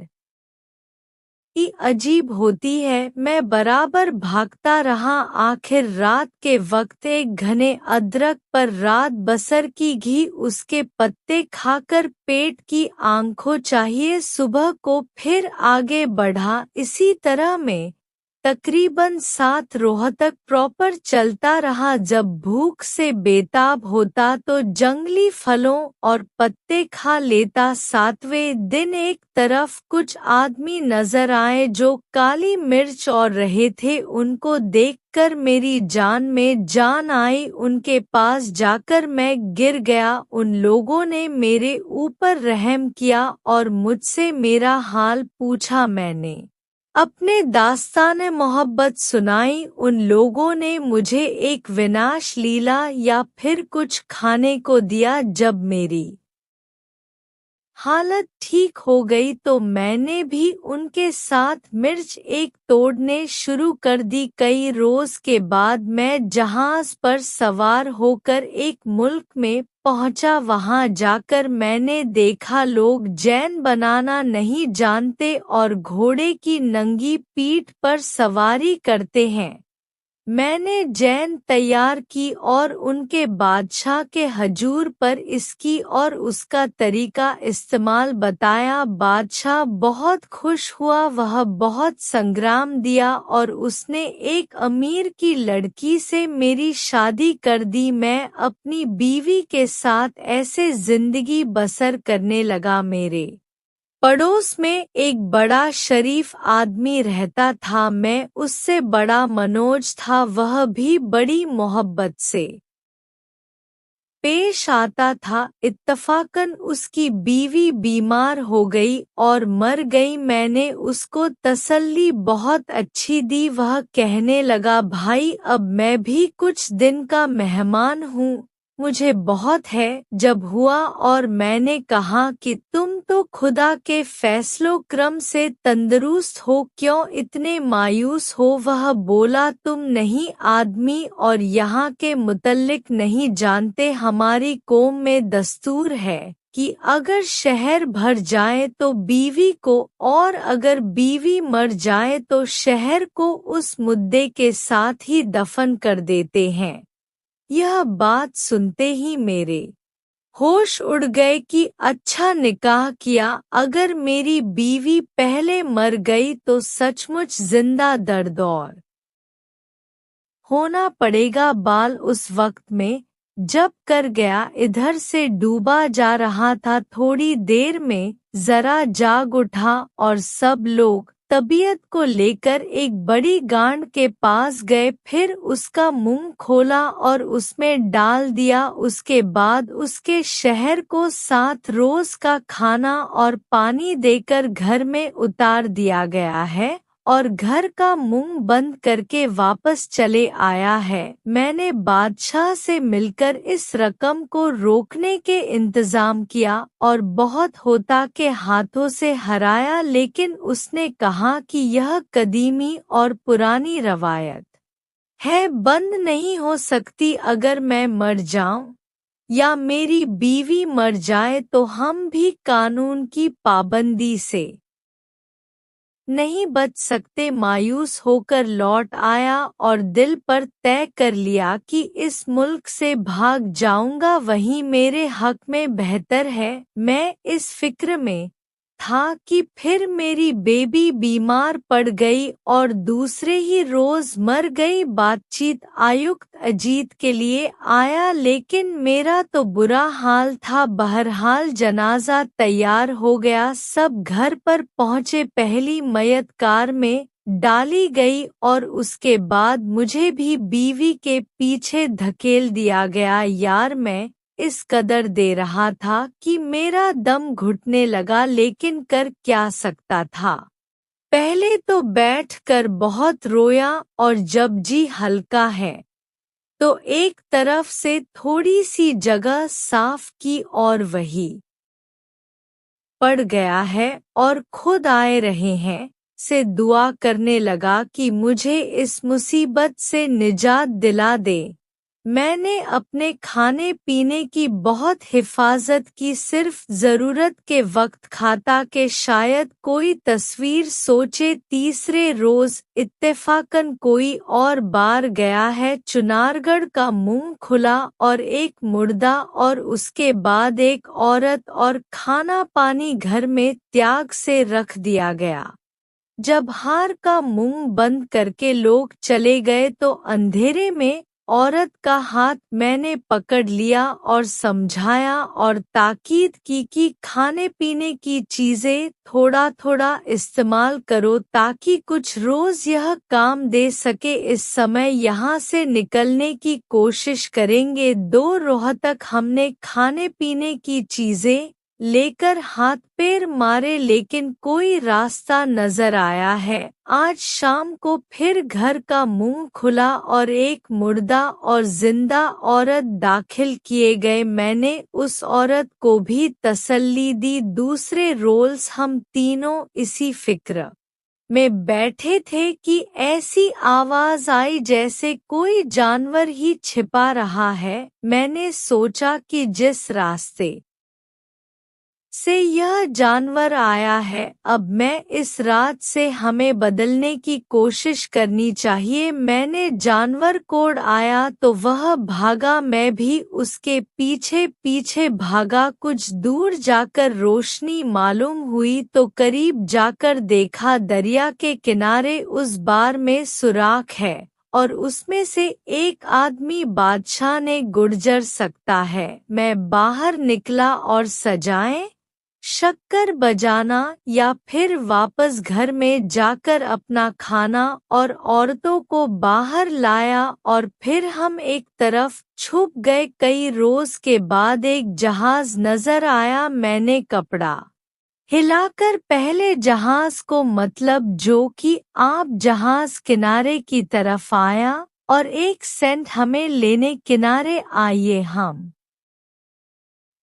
ही अजीब होती है। मैं बराबर भागता रहा। आखिर रात के वक्त एक घने अदरक पर रात बसर की घी उसके पत्ते खाकर पेट की आंखों चाहिए। सुबह को फिर आगे बढ़ा। इसी तरह में तकरीबन 7 रोहतक प्रॉपर चलता रहा। जब भूख से बेताब होता तो जंगली फलों और पत्ते खा लेता। 7वें दिन एक तरफ कुछ आदमी नजर आए जो काली मिर्च और रहे थे। उनको देखकर मेरी जान में जान आई। उनके पास जाकर मैं गिर गया। उन लोगों ने मेरे ऊपर रहम किया और मुझसे मेरा हाल पूछा। मैंने अपने दास्तान मोहब्बत सुनाई। उन लोगों ने मुझे एक विनाश लीला या फिर कुछ खाने को दिया। जब मेरी हालत ठीक हो गई तो मैंने भी उनके साथ मिर्च एक तोड़ने शुरू कर दी। कई रोज के बाद मैं जहाज पर सवार होकर एक मुल्क में पहुंचा। वहां जाकर मैंने देखा लोग जैन बनाना नहीं जानते और घोड़े की नंगी पीठ पर सवारी करते हैं। मैंने जैन तैयार की और उनके बादशाह के हजूर पर इसकी और उसका तरीका इस्तेमाल बताया। बादशाह बहुत खुश हुआ। वह बहुत संग्राम दिया और उसने एक अमीर की लड़की से मेरी शादी कर दी। मैं अपनी बीवी के साथ ऐसे जिंदगी बसर करने लगा। मेरे पड़ोस में एक बड़ा शरीफ आदमी रहता था। मैं उससे बड़ा मनोज था। वह भी बड़ी मोहब्बत से पेश आता था। इत्तफाकन उसकी बीवी बीमार हो गई और मर गई। मैंने उसको तसल्ली बहुत अच्छी दी। वह कहने लगा, भाई अब मैं भी कुछ दिन का मेहमान हूँ, मुझे बहुत है। जब हुआ और मैंने कहा कि तुम तो खुदा के फैसलों क्रम से तंदुरुस्त हो, क्यों इतने मायूस हो? वह बोला, तुम नहीं आदमी और यहाँ के मुतल्लिक नहीं जानते। हमारी कौम में दस्तूर है कि अगर शहर भर जाए तो बीवी को, और अगर बीवी मर जाए तो शहर को उस मुद्दे के साथ ही दफन कर देते हैं। यह बात सुनते ही मेरे होश उड़ गए कि अच्छा निकाह किया। अगर मेरी बीवी पहले मर गई तो सचमुच जिंदा दर्दौर होना पड़ेगा। बाल उस वक्त में जब कर गया इधर से डूबा जा रहा था। थोड़ी देर में जरा जाग उठा और सब लोग तबीयत को लेकर एक बड़ी गांड के पास गए। फिर उसका मुंह खोला और उसमें डाल दिया। उसके बाद उसके शहर को 7 रोज का खाना और पानी देकर घर में उतार दिया गया है और घर का मुंह बंद करके वापस चले आया है। मैंने बादशाह से मिलकर इस रकम को रोकने के इंतजाम किया और बहुत होता के हाथों से हराया, लेकिन उसने कहा कि यह कदीमी और पुरानी रवायत है, बंद नहीं हो सकती। अगर मैं मर जाऊं या मेरी बीवी मर जाए तो हम भी कानून की पाबंदी से नहीं बच सकते। मायूस होकर लौट आया और दिल पर तय कर लिया कि इस मुल्क से भाग जाऊंगा, वही मेरे हक में बेहतर है। मैं इस फिक्र में था कि फिर मेरी बेबी बीमार पड़ गई और दूसरे ही रोज मर गई। बातचीत आयुक्त अजीत के लिए आया, लेकिन मेरा तो बुरा हाल था। बहरहाल जनाजा तैयार हो गया। सब घर पर पहुंचे। पहली मयत कार में डाली गई और उसके बाद मुझे भी बीवी के पीछे धकेल दिया गया। यार मैं इस कदर दे रहा था कि मेरा दम घुटने लगा, लेकिन कर क्या सकता था। पहले तो बैठकर बहुत रोया और जब जी हल्का है तो एक तरफ से थोड़ी सी जगह साफ की और वही पड़ गया है और खुद आए रहे हैं से दुआ करने लगा कि मुझे इस मुसीबत से निजात दिला दे। मैंने अपने खाने पीने की बहुत हिफाजत की, सिर्फ ज़रूरत के वक्त खाता कि शायद कोई तस्वीर सोचे। तीसरे रोज़ इत्तेफाकन कोई और बार गया है। चुनारगढ़ का मुंह खुला और एक मुर्दा और उसके बाद एक औरत और खाना पानी घर में त्याग से रख दिया गया। जब हार का मुंह बंद करके लोग चले गए तो अंधेरे में औरत का हाथ मैंने पकड़ लिया और समझाया और ताकीद की कि खाने पीने की चीजें थोड़ा थोड़ा इस्तेमाल करो ताकि कुछ रोज यह काम दे सके। इस समय यहाँ से निकलने की कोशिश करेंगे। 2 रोह तक हमने खाने पीने की चीजें लेकर हाथ पैर मारे लेकिन कोई रास्ता नजर आया है। आज शाम को फिर घर का मुंह खुला और एक मुर्दा और जिंदा औरत दाखिल किए गए। मैंने उस औरत को भी तसल्ली दी। दूसरे रोल्स हम तीनों इसी फिक्र में बैठे थे कि ऐसी आवाज आई जैसे कोई जानवर ही छिपा रहा है। मैंने सोचा कि जिस रास्ते से यह जानवर आया है अब मैं इस रात से हमें बदलने की कोशिश करनी चाहिए। मैंने जानवर कोड आया तो वह भागा, मैं भी उसके पीछे पीछे भागा। कुछ दूर जाकर रोशनी मालूम हुई तो करीब जाकर देखा दरिया के किनारे उस बार में सुराख है और उसमें से एक आदमी बादशाह ने गुजर सकता है। मैं बाहर निकला और सजाएं शक्कर बजाना या फिर वापस घर में जाकर अपना खाना और औरतों को बाहर लाया और फिर हम एक तरफ छुप गए। कई रोज के बाद एक जहाज नजर आया। मैंने कपड़ा हिलाकर पहले जहाज को मतलब जो कि आप जहाज किनारे की तरफ आया और 1 सेंट हमें लेने किनारे आइए। हम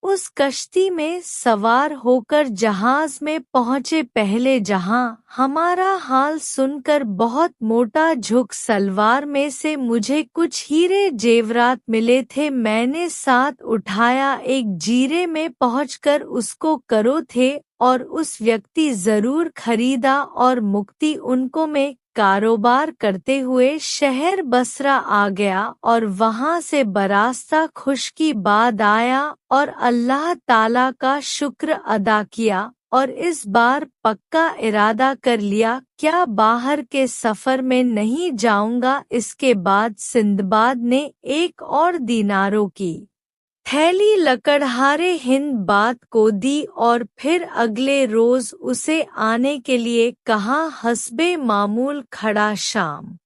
उस कश्ती में सवार होकर जहाज में पहुंचे। पहले जहां हमारा हाल सुनकर बहुत मोटा झुक सलवार में से मुझे कुछ हीरे जेवरात मिले थे। मैंने साथ उठाया। एक जीरे में पहुंचकर उसको करो थे और उस व्यक्ति जरूर खरीदा और मुक्ति उनको में कारोबार करते हुए शहर बसरा आ गया और वहां से बरास्ता खुशकी बाद आया और अल्लाह ताला का शुक्र अदा किया और इस बार पक्का इरादा कर लिया क्या बाहर के सफर में नहीं जाऊंगा। इसके बाद सिंदबाद ने 1 और दीनारों की थैली लकड़हारे हिंदबाद को दी और फिर अगले रोज उसे आने के लिए कहा। हस्बे मामूल खड़ा शाम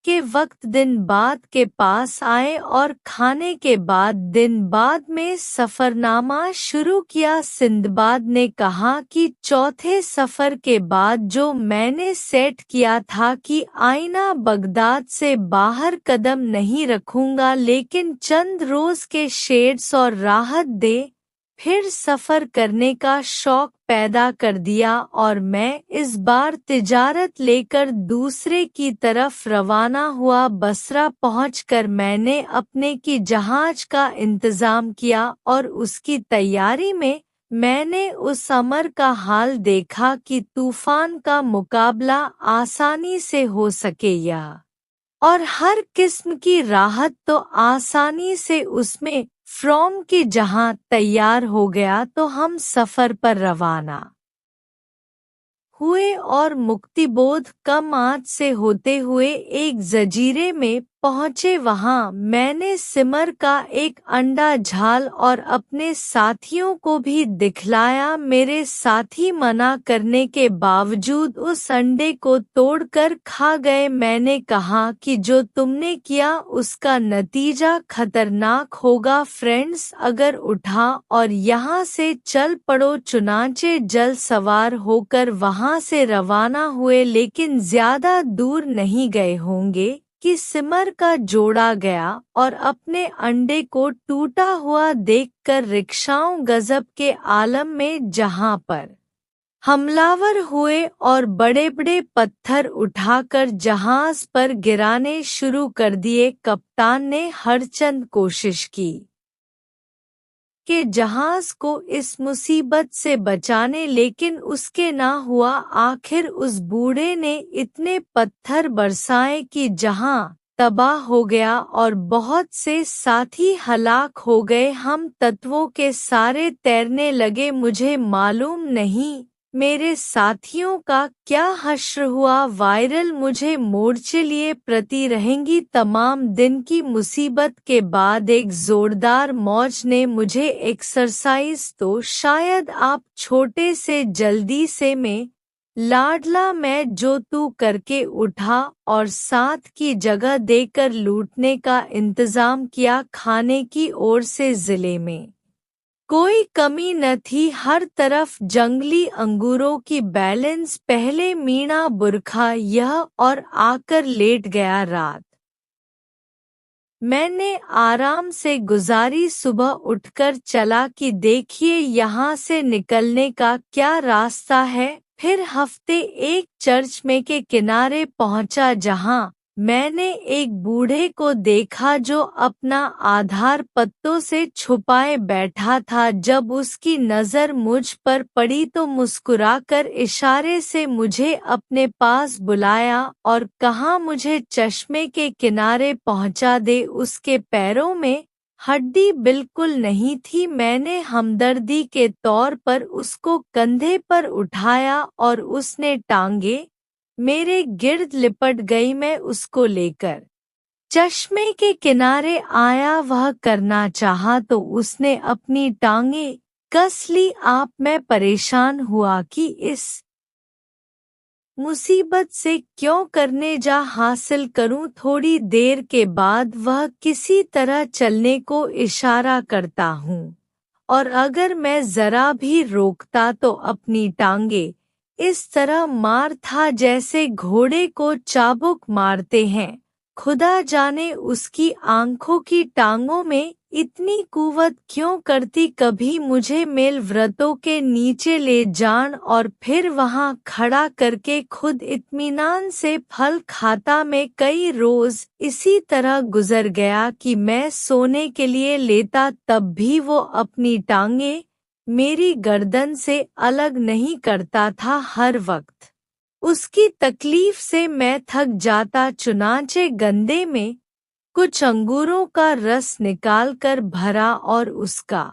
के वक्त दिन बाद के पास आए और खाने के बाद दिन बाद में सफरनामा शुरू किया। सिंदबाद ने कहा कि चौथे सफर के बाद जो मैंने सेट किया था कि आईना बगदाद से बाहर कदम नहीं रखूंगा लेकिन चंद रोज के शेड्स और राहत दे फिर सफर करने का शौक पैदा कर दिया और मैं इस बार तिजारत लेकर दूसरे की तरफ रवाना हुआ। बसरा पहुंचकर मैंने अपने की जहाज का इंतजाम किया और उसकी तैयारी में मैंने उस अमर का हाल देखा कि तूफान का मुकाबला आसानी से हो सके या और हर किस्म की राहत तो आसानी से उसमें फ्रॉम की जहां तैयार हो गया तो हम सफर पर रवाना हुए और मुक्तिबोध कम आंच से होते हुए एक जजीरे में पहुंचे। वहां मैंने सिमर का एक अंडा झाल और अपने साथियों को भी दिखलाया। मेरे साथी मना करने के बावजूद उस अंडे को तोड़कर खा गए। मैंने कहा कि जो तुमने किया उसका नतीजा खतरनाक होगा। फ्रेंड्स अगर उठा और यहाँ से चल पड़ो। चुनांचे जल सवार होकर वहां से रवाना हुए लेकिन ज्यादा दूर नहीं गए होंगे कि सिमर का जोड़ा गया और अपने अंडे को टूटा हुआ देखकर रिक्शाओं गजब के आलम में जहां पर हमलावर हुए और बड़े-बड़े पत्थर उठाकर जहाज पर गिराने शुरू कर दिए। कप्तान ने हरचंद कोशिश की कि जहाज को इस मुसीबत से बचाने लेकिन उसके ना हुआ। आखिर उस बूढ़े ने इतने पत्थर बरसाए कि जहां तबाह हो गया और बहुत से साथी हलाक हो गए। हम तत्वों के सारे तैरने लगे। मुझे मालूम नहीं मेरे साथियों का क्या हश्र हुआ वायरल। मुझे मोर्चे लिए प्रति रहेंगी तमाम दिन की मुसीबत के बाद एक जोरदार मौज ने मुझे एक्सरसाइज तो शायद आप छोटे से जल्दी से में लाडला मैं जो तू करके उठा और साथ की जगह देकर लूटने का इंतजाम किया। खाने की ओर से जिले में कोई कमी न थी, हर तरफ जंगली अंगूरों की बैलेंस। पहले मीणा बुरखा यह और आकर लेट गया रात। मैंने आराम से गुजारी। सुबह उठकर चला कि देखिए यहाँ से निकलने का क्या रास्ता है। फिर हफ्ते एक चर्च में के किनारे पहुंचा जहाँ मैंने एक बूढ़े को देखा जो अपना आधार पत्तों से छुपाए बैठा था। जब उसकी नज़र मुझ पर पड़ी तो मुस्कुराकर इशारे से मुझे अपने पास बुलाया और कहा मुझे चश्मे के किनारे पहुंचा दे। उसके पैरों में हड्डी बिल्कुल नहीं थी। मैंने हमदर्दी के तौर पर उसको कंधे पर उठाया और उसने टांगे मेरे गिर्द लिपट गई। मैं उसको लेकर चश्मे के किनारे आया। वह करना चाहा तो उसने अपनी टांगे कस ली। आप मैं परेशान हुआ कि इस मुसीबत से क्यों करने जा हासिल करूं। थोड़ी देर के बाद वह किसी तरह चलने को इशारा करता हूँ और अगर मैं जरा भी रोकता तो अपनी टांगे इस तरह मार था जैसे घोड़े को चाबुक मारते हैं। खुदा जाने उसकी आंखों की टांगों में इतनी कुवत क्यों करती। कभी मुझे मेल व्रतों के नीचे ले जान और फिर वहां खड़ा करके खुद इत्मीनान से फल खाता। मैं कई रोज इसी तरह गुजर गया कि मैं सोने के लिए लेता तब भी वो अपनी टांगे मेरी गर्दन से अलग नहीं करता था। हर वक्त उसकी तकलीफ से मैं थक जाता। चुनाचे गंदे में कुछ अंगूरों का रस निकालकर भरा और उसका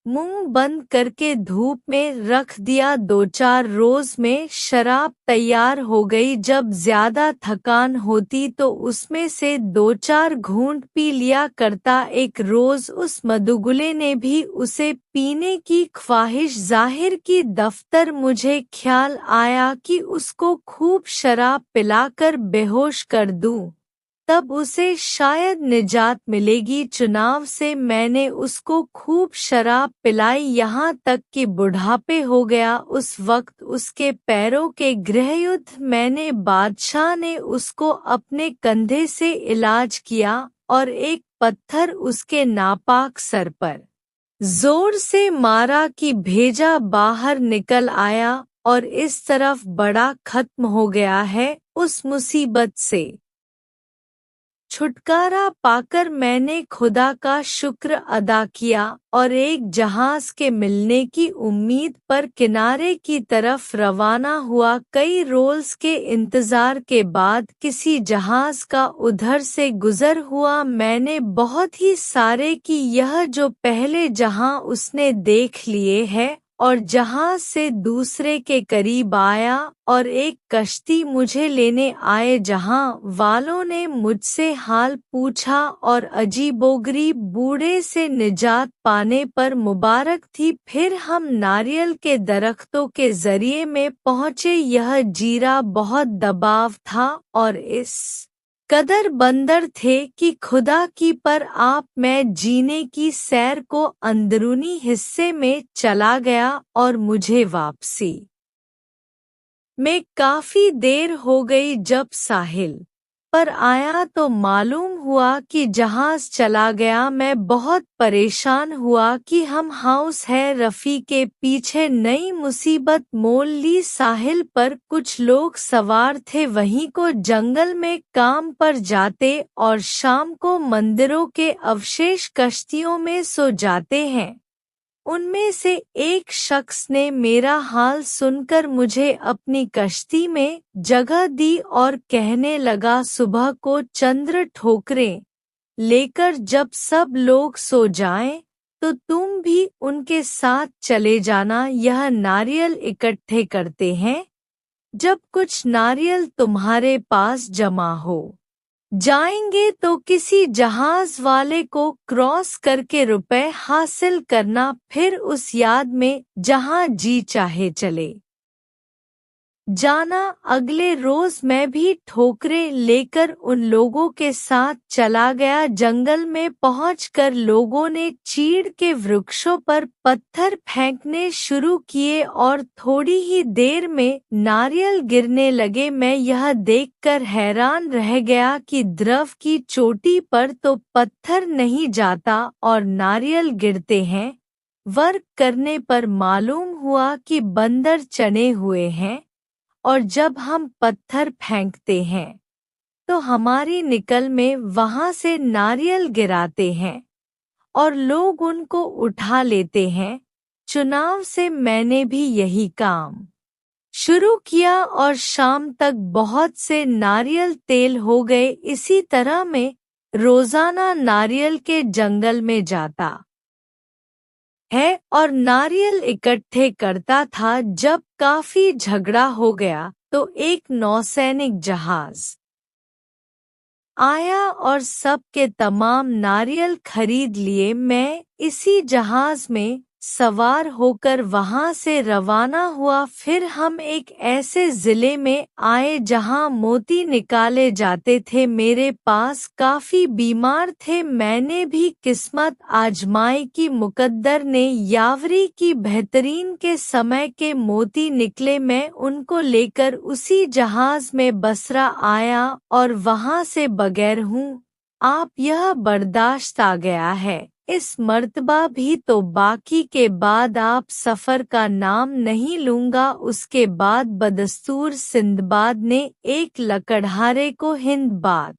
मुंह बंद करके धूप में रख दिया। 2-4 रोज में शराब तैयार हो गई। जब ज्यादा थकान होती तो उसमें से 2-4 घूंट पी लिया करता। एक रोज उस मधुगुले ने भी उसे पीने की ख्वाहिश जाहिर की। दफ्तर मुझे ख्याल आया कि उसको खूब शराब पिलाकर बेहोश कर दूं, तब उसे शायद निजात मिलेगी। चुनाव से मैंने उसको खूब शराब पिलाई यहाँ तक कि बुढ़ापे हो गया। उस वक्त उसके पैरों के गृहयुद्ध मैंने बादशाह ने उसको अपने कंधे से इलाज किया और एक पत्थर उसके नापाक सर पर जोर से मारा कि भेजा बाहर निकल आया और इस तरफ बड़ा खत्म हो गया है। उस मुसीबत से छुटकारा पाकर मैंने खुदा का शुक्र अदा किया और एक जहाज के मिलने की उम्मीद पर किनारे की तरफ रवाना हुआ। कई रोल्स के इंतजार के बाद किसी जहाज का उधर से गुजर हुआ। मैंने बहुत ही सारे कि यह जो पहले जहां उसने देख लिए है और जहाज से दूसरे के करीब आया और एक कश्ती मुझे लेने आए जहां वालों ने मुझसे हाल पूछा और अजीबोगरीब बूढ़े से निजात पाने पर मुबारक थी। फिर हम नारियल के दरख्तों के जरिए में पहुंचे। यह जीरा बहुत दबाव था और इस कदर बंदर थे कि खुदा की पर आप मैं जीने की सैर को अंदरूनी हिस्से में चला गया और मुझे वापसी में काफी देर हो गई। जब साहिल पर आया तो मालूम हुआ कि जहाज चला गया। मैं बहुत परेशान हुआ कि हम हाउस है रफ़ी के पीछे नई मुसीबत मोल ली। साहिल पर कुछ लोग सवार थे, वहीं को जंगल में काम पर जाते और शाम को मंदिरों के अवशेष कश्तियों में सो जाते हैं। उनमें से एक शख्स ने मेरा हाल सुनकर मुझे अपनी कश्ती में जगह दी और कहने लगा सुबह को चंद्र ठोकरें लेकर जब सब लोग सो जाएं तो तुम भी उनके साथ चले जाना। यह नारियल इकट्ठे करते हैं। जब कुछ नारियल तुम्हारे पास जमा हो जाएंगे तो किसी जहाज वाले को क्रॉस करके रुपए हासिल करना, फिर उस याद में जहां जी चाहे चले जाना। अगले रोज मैं भी ठोकरें लेकर उन लोगों के साथ चला गया। जंगल में पहुंचकर लोगों ने चीड़ के वृक्षों पर पत्थर फेंकने शुरू किए और थोड़ी ही देर में नारियल गिरने लगे। मैं यह देखकर हैरान रह गया कि द्रव की चोटी पर तो पत्थर नहीं जाता और नारियल गिरते हैं। वर्क करने पर मालूम हुआ कि बंदर चने हुए हैं और जब हम पत्थर फेंकते हैं तो हमारी निकल में वहां से नारियल गिराते हैं और लोग उनको उठा लेते हैं। चुनाव से मैंने भी यही काम शुरू किया और शाम तक बहुत से नारियल तेल हो गए। इसी तरह मैं रोजाना नारियल के जंगल में जाता है और नारियल इकट्ठे करता था। जब काफी झगड़ा हो गया तो एक नौसैनिक जहाज आया और सब के तमाम नारियल खरीद लिए। मैं इसी जहाज में सवार होकर वहां से रवाना हुआ। फिर हम एक ऐसे जिले में आए जहां मोती निकाले जाते थे। मेरे पास काफी बीमार थे। मैंने भी किस्मत आजमाई कि मुकद्दर ने यावरी की बेहतरीन के समय के मोती निकले। मैं उनको लेकर उसी जहाज में बसरा आया और वहां से बगैर हूँ आप यह बर्दाश्त आ गया है इस मर्तबा भी, तो बाकी के बाद आप सफर का नाम नहीं लूंगा। उसके बाद बदस्तूर सिंदबाद ने एक लकड़हारे को हिंदबाद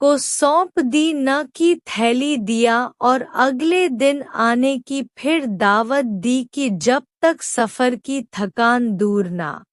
को सौंप दी, न की थैली दिया और अगले दिन आने की फिर दावत दी कि जब तक सफर की थकान दूर ना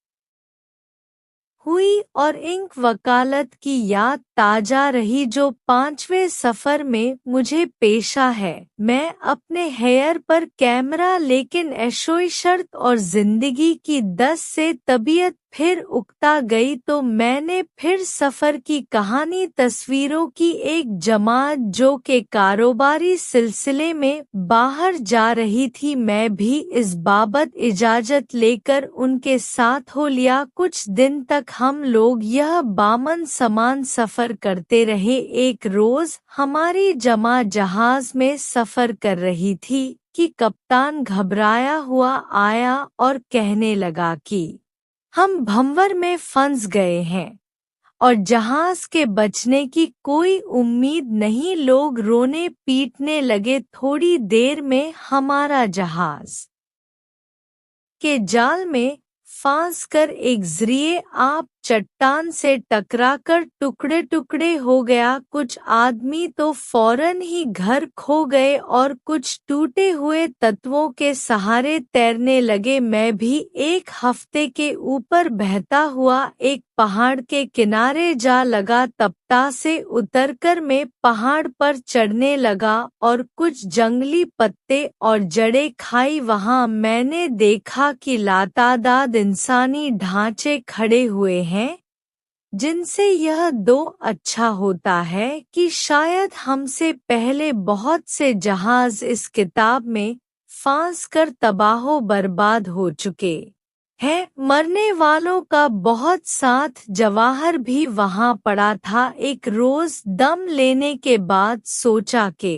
हुई और इंक वकालत की याद ताजा रही जो 5वें सफर में मुझे पेशा है। मैं अपने हेयर पर कैमरा लेकिन ऐशोई शर्त और जिंदगी की 10 से तबीयत फिर उकता गई तो मैंने फिर सफर की कहानी तस्वीरों की एक जमात जो के कारोबारी सिलसिले में बाहर जा रही थी। मैं भी इस बाबत इजाजत लेकर उनके साथ हो लिया। कुछ दिन तक हम लोग यह बामन समान सफर करते रहे। एक रोज हमारी जमा जहाज में सफर कर रही थी कि कप्तान घबराया हुआ आया और कहने लगा कि हम भंवर में फंस गए हैं और जहाज के बचने की कोई उम्मीद नहीं। लोग रोने पीटने लगे। थोड़ी देर में हमारा जहाज के जाल में फांस कर एक जरिए आप चट्टान से टकराकर टुकड़े टुकड़े हो गया। कुछ आदमी तो फौरन ही घर खो गए और कुछ टूटे हुए तत्वों के सहारे तैरने लगे। मैं भी एक हफ्ते के ऊपर बहता हुआ एक पहाड़ के किनारे जा लगा। तप्ता से उतरकर मैं पहाड़ पर चढ़ने लगा और कुछ जंगली पत्ते और जड़ें खाई। वहां मैंने देखा कि लातादाद इंसानी ढांचे खड़े हुए हैं जिनसे यह दो अच्छा होता है कि शायद हमसे पहले बहुत से जहाज इस किताब में फांस कर तबाहो बर्बाद हो चुके हैं। मरने वालों का बहुत साथ जवाहर भी वहां पड़ा था। एक रोज दम लेने के बाद सोचा कि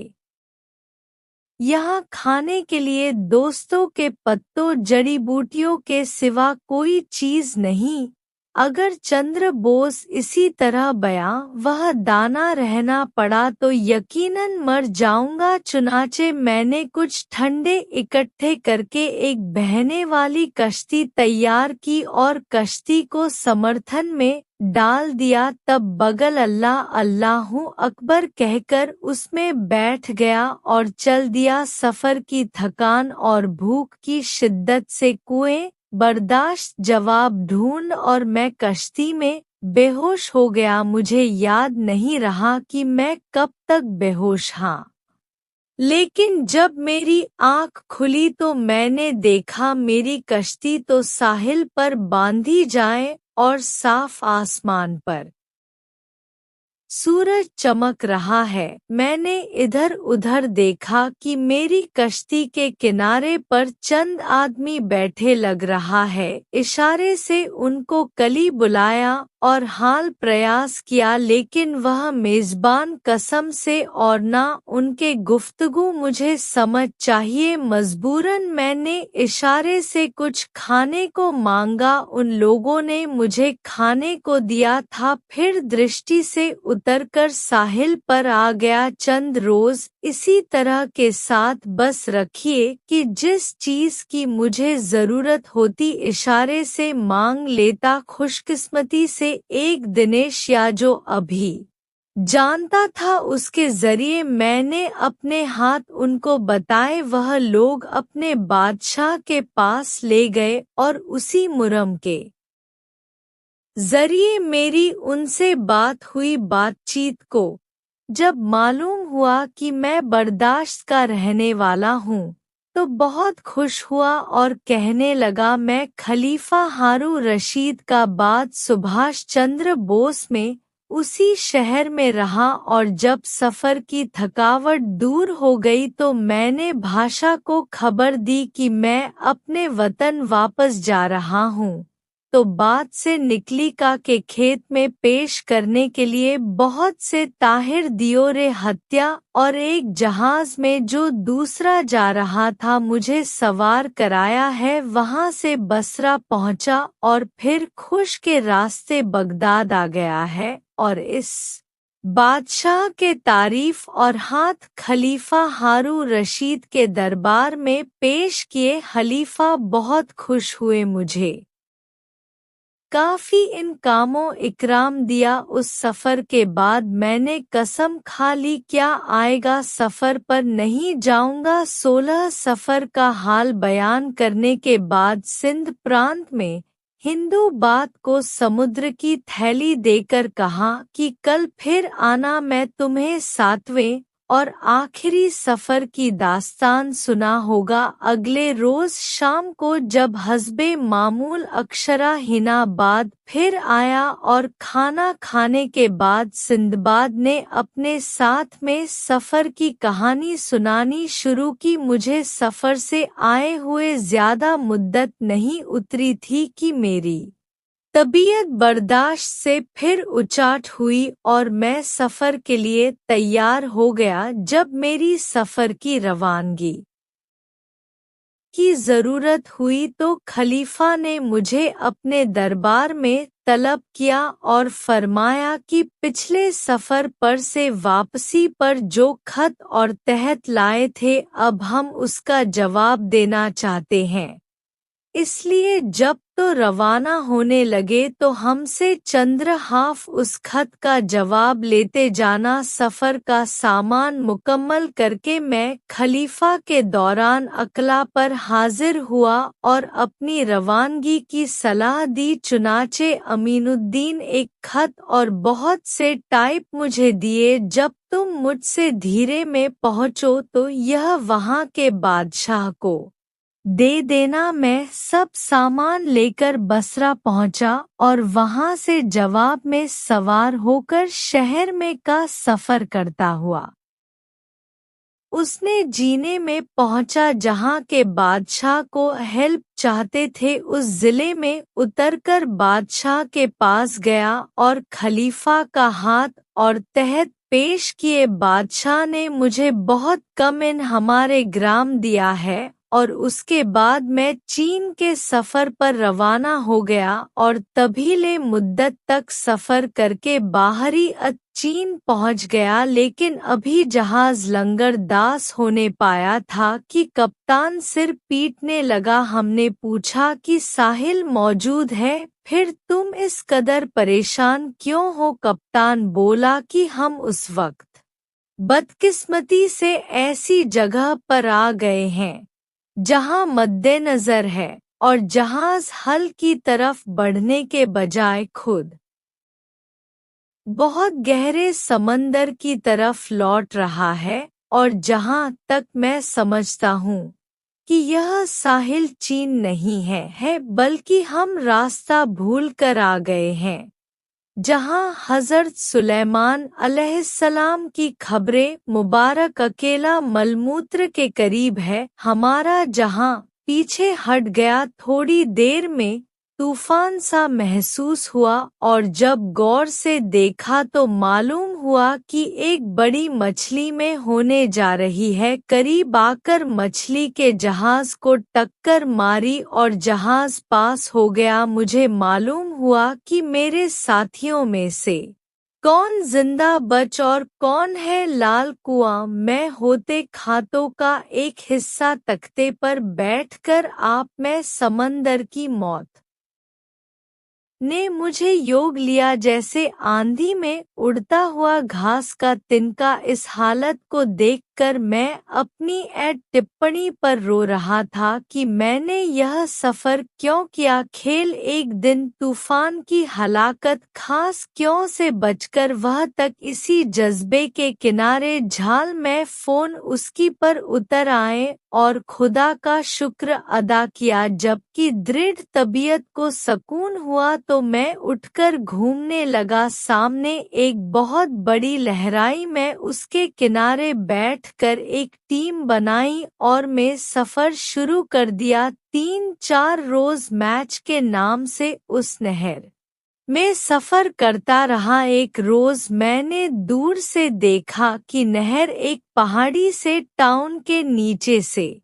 यहाँ खाने के लिए दोस्तों के पत्तों जड़ी बूटियों के सिवा कोई चीज नहीं। अगर चंद्र बोस इसी तरह बयां वह दाना रहना पड़ा तो यकीनन मर जाऊंगा। चुनाचे मैंने कुछ ठंडे इकट्ठे करके एक बहने वाली कश्ती तैयार की और कश्ती को समर्थन में डाल दिया। तब बगल अल्लाह अल्लाहू अकबर कहकर उसमें बैठ गया और चल दिया। सफर की थकान और भूख की शिद्दत से कुएं बर्दाश्त जवाब ढूंढ और मैं कश्ती में बेहोश हो गया। मुझे याद नहीं रहा कि मैं कब तक बेहोश हाँ। लेकिन जब मेरी आँख खुली तो मैंने देखा मेरी कश्ती तो साहिल पर बांधी जाए और साफ आसमान पर सूरज चमक रहा है। मैंने इधर उधर देखा कि मेरी कश्ती के किनारे पर चंद आदमी बैठे लग रहा है। इशारे से उनको कली बुलाया और हाल प्रयास किया, लेकिन वह मेजबान कसम से और ना उनके गुफ्तगू मुझे समझ चाहिए। मजबूरन मैंने इशारे से कुछ खाने को मांगा, उन लोगों ने मुझे खाने को दिया था, फिर दृष्टि से उतरकर साहिल पर आ गया। चंद रोज इसी तरह के साथ बस रखिए कि जिस चीज की मुझे जरूरत होती इशारे से मांग लेता। खुशकिस्मती से एक दिनेश या जो अभी जानता था उसके जरिए मैंने अपने हाथ उनको बताए। वह लोग अपने बादशाह के पास ले गए और उसी मुरम के जरिए मेरी उनसे बात हुई। बातचीत को जब मालूम हुआ कि मैं बर्दाश्त का रहने वाला हूँ तो बहुत खुश हुआ और कहने लगा, मैं खलीफा हारून रशीद का बाद सुभाष चंद्र बोस में उसी शहर में रहा, और जब सफर की थकावट दूर हो गई तो मैंने भाषा को खबर दी कि मैं अपने वतन वापस जा रहा हूँ। तो बात से निकली का के खेत में पेश करने के लिए बहुत से ताहिर दियोरे हत्या और एक जहाज में जो दूसरा जा रहा था मुझे सवार कराया है। वहां से बसरा पहुंचा और फिर खुश के रास्ते बगदाद आ गया है, और इस बादशाह के तारीफ और हाथ खलीफा हारून रशीद के दरबार में पेश किए। खलीफा बहुत खुश हुए, मुझे काफी इन कामों इकराम दिया। उस सफर के बाद मैंने कसम खा ली क्या आएगा सफर पर नहीं जाऊंगा। 16 सफर का हाल बयान करने के बाद सिंध प्रांत में हिंदू बात को समुद्र की थैली देकर कहा कि कल फिर आना, मैं तुम्हें 7वें और आखिरी सफर की दास्तान सुना होगा। अगले रोज शाम को जब हस्बे मामूल अक्षरा हिनाबाद फिर आया और खाना खाने के बाद सिंदबाद ने अपने साथ में सफर की कहानी सुनानी शुरू की। मुझे सफर से आए हुए ज्यादा मुद्दत नहीं उतरी थी कि मेरी तबीयत बर्दाश्त से फिर उचाट हुई और मैं सफर के लिए तैयार हो गया। जब मेरी सफर की रवानगी की जरूरत हुई तो खलीफा ने मुझे अपने दरबार में तलब किया और फरमाया कि पिछले सफर पर से वापसी पर जो खत और तहत लाए थे अब हम उसका जवाब देना चाहते हैं, इसलिए जब तो रवाना होने लगे तो हमसे चंद्रहाफ उस खत का जवाब लेते जाना। सफर का सामान मुकम्मल करके मैं खलीफा के दौरान अकला पर हाजिर हुआ और अपनी रवानगी की सलाह दी। चुनाचे अमीनुद्दीन एक खत और बहुत से टाइप मुझे दिए, जब तुम मुझसे धीरे में पहुँचो तो यह वहाँ के बादशाह को दे देना। मैं सब सामान लेकर बसरा पहुंचा और वहां से जवाब में सवार होकर शहर में का सफर करता हुआ उसने जीने में पहुंचा जहां के बादशाह को हेल्प चाहते थे। उस जिले में उतरकर बादशाह के पास गया और खलीफा का हाथ और तहत पेश किए। बादशाह ने मुझे बहुत कम इन हमारे ग्राम दिया है और उसके बाद मैं चीन के सफर पर रवाना हो गया और तभीले मुद्दत तक सफर करके बाहरी चीन पहुंच गया। लेकिन अभी जहाज लंगरदास होने पाया था कि कप्तान सिर पीटने लगा। हमने पूछा कि साहिल मौजूद है, फिर तुम इस कदर परेशान क्यों हो? कप्तान बोला कि हम उस वक्त बदकिस्मती से ऐसी जगह पर आ गए हैं जहां मद्देनजर है और जहाज हल की तरफ बढ़ने के बजाय खुद बहुत गहरे समंदर की तरफ लौट रहा है और जहाँ तक मैं समझता हूँ कि यह साहिल चीन नहीं है बल्कि हम रास्ता भूल कर आ गए हैं। जहाँ हज़रत सुलेमान अलैहिस्सलाम की खबरें मुबारक अकेला मलमूत्र के करीब है, हमारा जहाँ पीछे हट गया। थोड़ी देर में तूफान सा महसूस हुआ और जब गौर से देखा तो मालूम हुआ कि एक बड़ी मछली में होने जा रही है। करीब आकर मछली के जहाज को टक्कर मारी और जहाज पास हो गया। मुझे मालूम हुआ कि मेरे साथियों में से कौन जिंदा बच और कौन है लाल कुआं। मैं होते खातों का एक हिस्सा तख्ते पर बैठकर आप में समंदर की मौत ने मुझे योग लिया। जैसे आंधी में उड़ता हुआ घास का तिनका। इस हालत को देखकर मैं अपनी टिप्पणी पर रो रहा था कि मैंने यह सफर क्यों किया। खेल एक दिन तूफान की हलाकत खास क्यों से बचकर वह तक इसी जज्बे के किनारे झाल में फोन उसकी पर उतर आए और खुदा का शुक्र अदा किया। जबकि दृढ़ तबीयत को सकून हुआ तो मैं उठकर घूमने लगा। सामने एक बहुत बड़ी लहराई में उसके किनारे बैठकर एक टीम बनाई और मैं सफर शुरू कर दिया। 3-4 रोज मैच के नाम से उस नहर में सफर करता रहा। एक रोज मैंने दूर से देखा कि नहर एक पहाड़ी से टाउन के नीचे से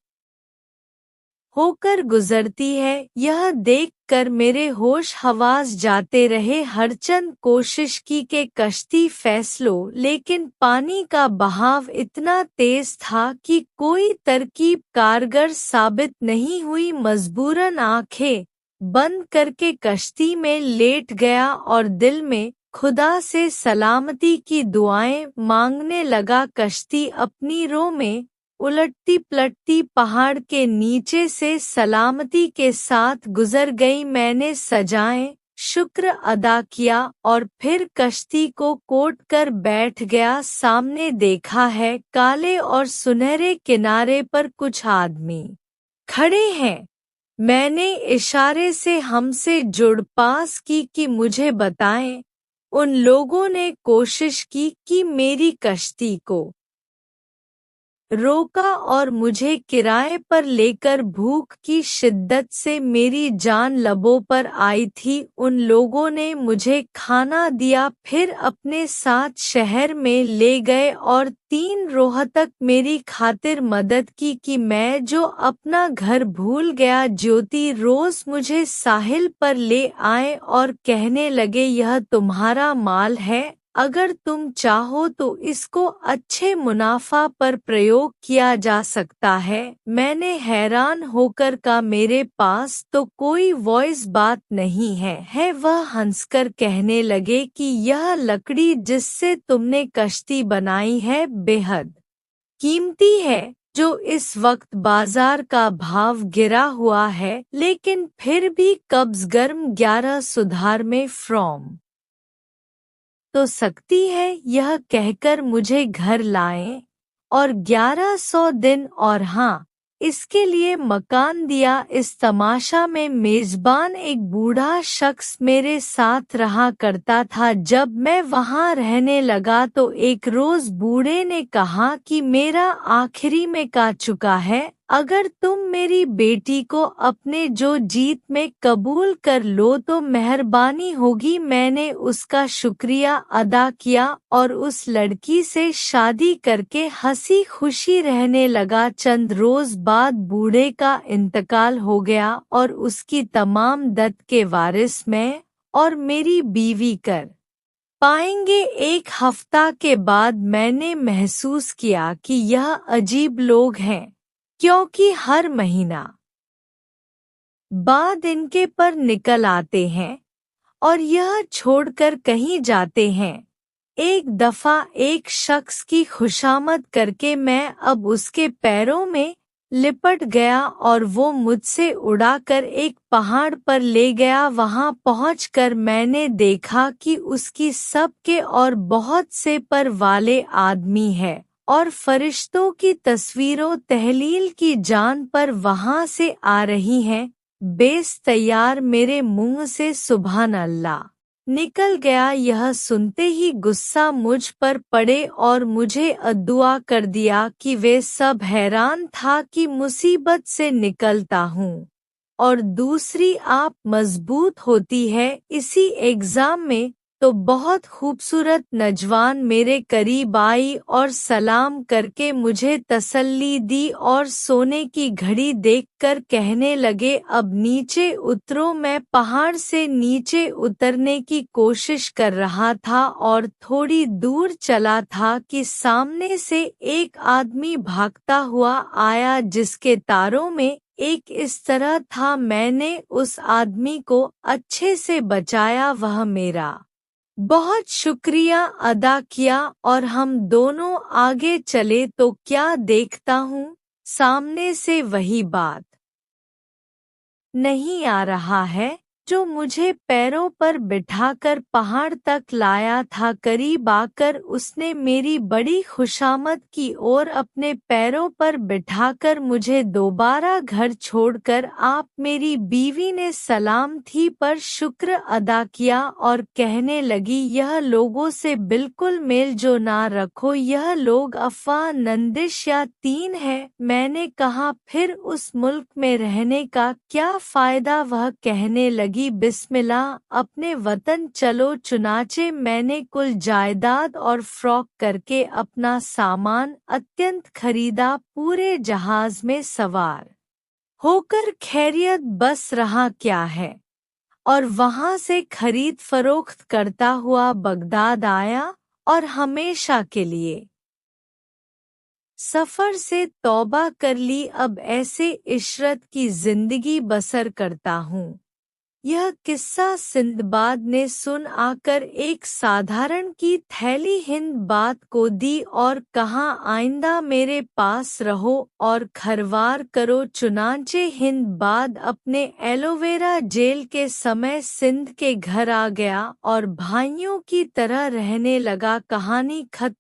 होकर गुजरती है। यह देखकर मेरे होश हवास जाते रहे। हरचंद कोशिश की कि कश्ती फैसलो, लेकिन पानी का बहाव इतना तेज था कि कोई तरकीब कारगर साबित नहीं हुई। मजबूरन आंखें बंद करके कश्ती में लेट गया और दिल में खुदा से सलामती की दुआएं मांगने लगा। कश्ती अपनी रो में उलटती पलटती पहाड़ के नीचे से सलामती के साथ गुजर गई। मैंने सजाएं शुक्र अदा किया और फिर कश्ती को कोट कर बैठ गया। सामने देखा है काले और सुनहरे किनारे पर कुछ आदमी खड़े हैं। मैंने इशारे से हमसे जुड़ पास की कि मुझे बताएं। उन लोगों ने कोशिश की कि मेरी कश्ती को रोका और मुझे किराए पर लेकर भूख की शिद्दत से मेरी जान लबों पर आई थी। उन लोगों ने मुझे खाना दिया, फिर अपने साथ शहर में ले गए और 3 रोह तक मेरी खातिर मदद की कि मैं जो अपना घर भूल गया। ज्योति रोज मुझे साहिल पर ले आए और कहने लगे यह तुम्हारा माल है, अगर तुम चाहो तो इसको अच्छे मुनाफा पर प्रयोग किया जा सकता है। मैंने हैरान होकर कहा मेरे पास तो कोई वॉइस बात नहीं है। वह हंसकर कहने लगे कि यह लकड़ी जिससे तुमने कश्ती बनाई है बेहद कीमती है, जो इस वक्त बाजार का भाव गिरा हुआ है, लेकिन फिर भी कब्ज गर्म 11 सुधार में फ्रॉम तो सकती है। यह कहकर मुझे घर लाएं और 1100 दिन और हाँ, इसके लिए मकान दिया। इस तमाशा में मेजबान एक बूढ़ा शख्स मेरे साथ रहा करता था। जब मैं वहाँ रहने लगा तो एक रोज बूढ़े ने कहा कि मेरा आखिरी में का चुका है, अगर तुम मेरी बेटी को अपने जो जीत में कबूल कर लो तो मेहरबानी होगी। मैंने उसका शुक्रिया अदा किया और उस लड़की से शादी करके हंसी खुशी रहने लगा। चंद रोज बाद बूढ़े का इंतकाल हो गया और उसकी तमाम दत्त के वारिस मैं और मेरी बीवी कर पाएंगे। 1 हफ्ता के बाद मैंने महसूस किया कि यह अजीब लोग हैं, क्योंकि हर महीना बाद इनके पर निकल आते हैं और यह छोड़कर कहीं जाते हैं। एक दफा एक शख्स की खुशामद करके मैं अब उसके पैरों में लिपट गया और वो मुझसे उड़ाकर एक पहाड़ पर ले गया। वहां पहुंचकर मैंने देखा कि उसकी सबके और बहुत से पर वाले आदमी है और फरिश्तों की तस्वीरों तहलील की जान पर वहां से आ रही हैं। बेस तैयार मेरे मुंह से सुभान अल्लाह निकल गया। यह सुनते ही गुस्सा मुझ पर पड़े और मुझे अद्दुआ कर दिया कि वे सब हैरान था कि मुसीबत से निकलता हूँ और दूसरी आप मजबूत होती है इसी एग्जाम में। तो बहुत खूबसूरत नजवान मेरे करीब आई और सलाम करके मुझे तसल्ली दी और सोने की घड़ी देखकर कहने लगे, अब नीचे उतरो। मैं पहाड़ से नीचे उतरने की कोशिश कर रहा था और थोड़ी दूर चला था कि सामने से एक आदमी भागता हुआ आया जिसके तारों में एक इस तरह था। मैंने उस आदमी को अच्छे से बचाया, वह मेरा बहुत शुक्रिया अदा किया और हम दोनों आगे चले तो क्या देखता हूँ, सामने से वही बात नहीं आ रहा है जो मुझे पैरों पर बिठाकर पहाड़ तक लाया था। करीब आकर उसने मेरी बड़ी खुशामद की और अपने पैरों पर बिठाकर मुझे दोबारा घर छोड़कर आप मेरी बीवी ने सलाम थी पर शुक्र अदा किया और कहने लगी, यह लोगों से बिल्कुल मेल जो ना रखो, यह लोग अफवाह नंदिश या तीन है। मैंने कहा, फिर उस मुल्क में रहने का क्या फायदा? वह कहने लगी, बिस्मिल्लाह, अपने वतन चलो। चुनाचे मैंने कुल जायदाद और फ्रॉक करके अपना सामान अत्यंत खरीदा, पूरे जहाज में सवार होकर खैरियत बस रहा क्या है, और वहां से खरीद फरोख्त करता हुआ बगदाद आया और हमेशा के लिए सफर से तौबा कर ली। अब ऐसे इशरत की जिंदगी बसर करता हूँ। यह किस्सा सिंदबाद ने सुन आकर एक साधारण की थैली हिंदबाद को दी और कहा, आइंदा मेरे पास रहो और खरवार करो। चुनांचे हिंदबाद अपने एलोवेरा जेल के समय सिंध के घर आ गया और भाइयों की तरह रहने लगा। कहानी खत्म।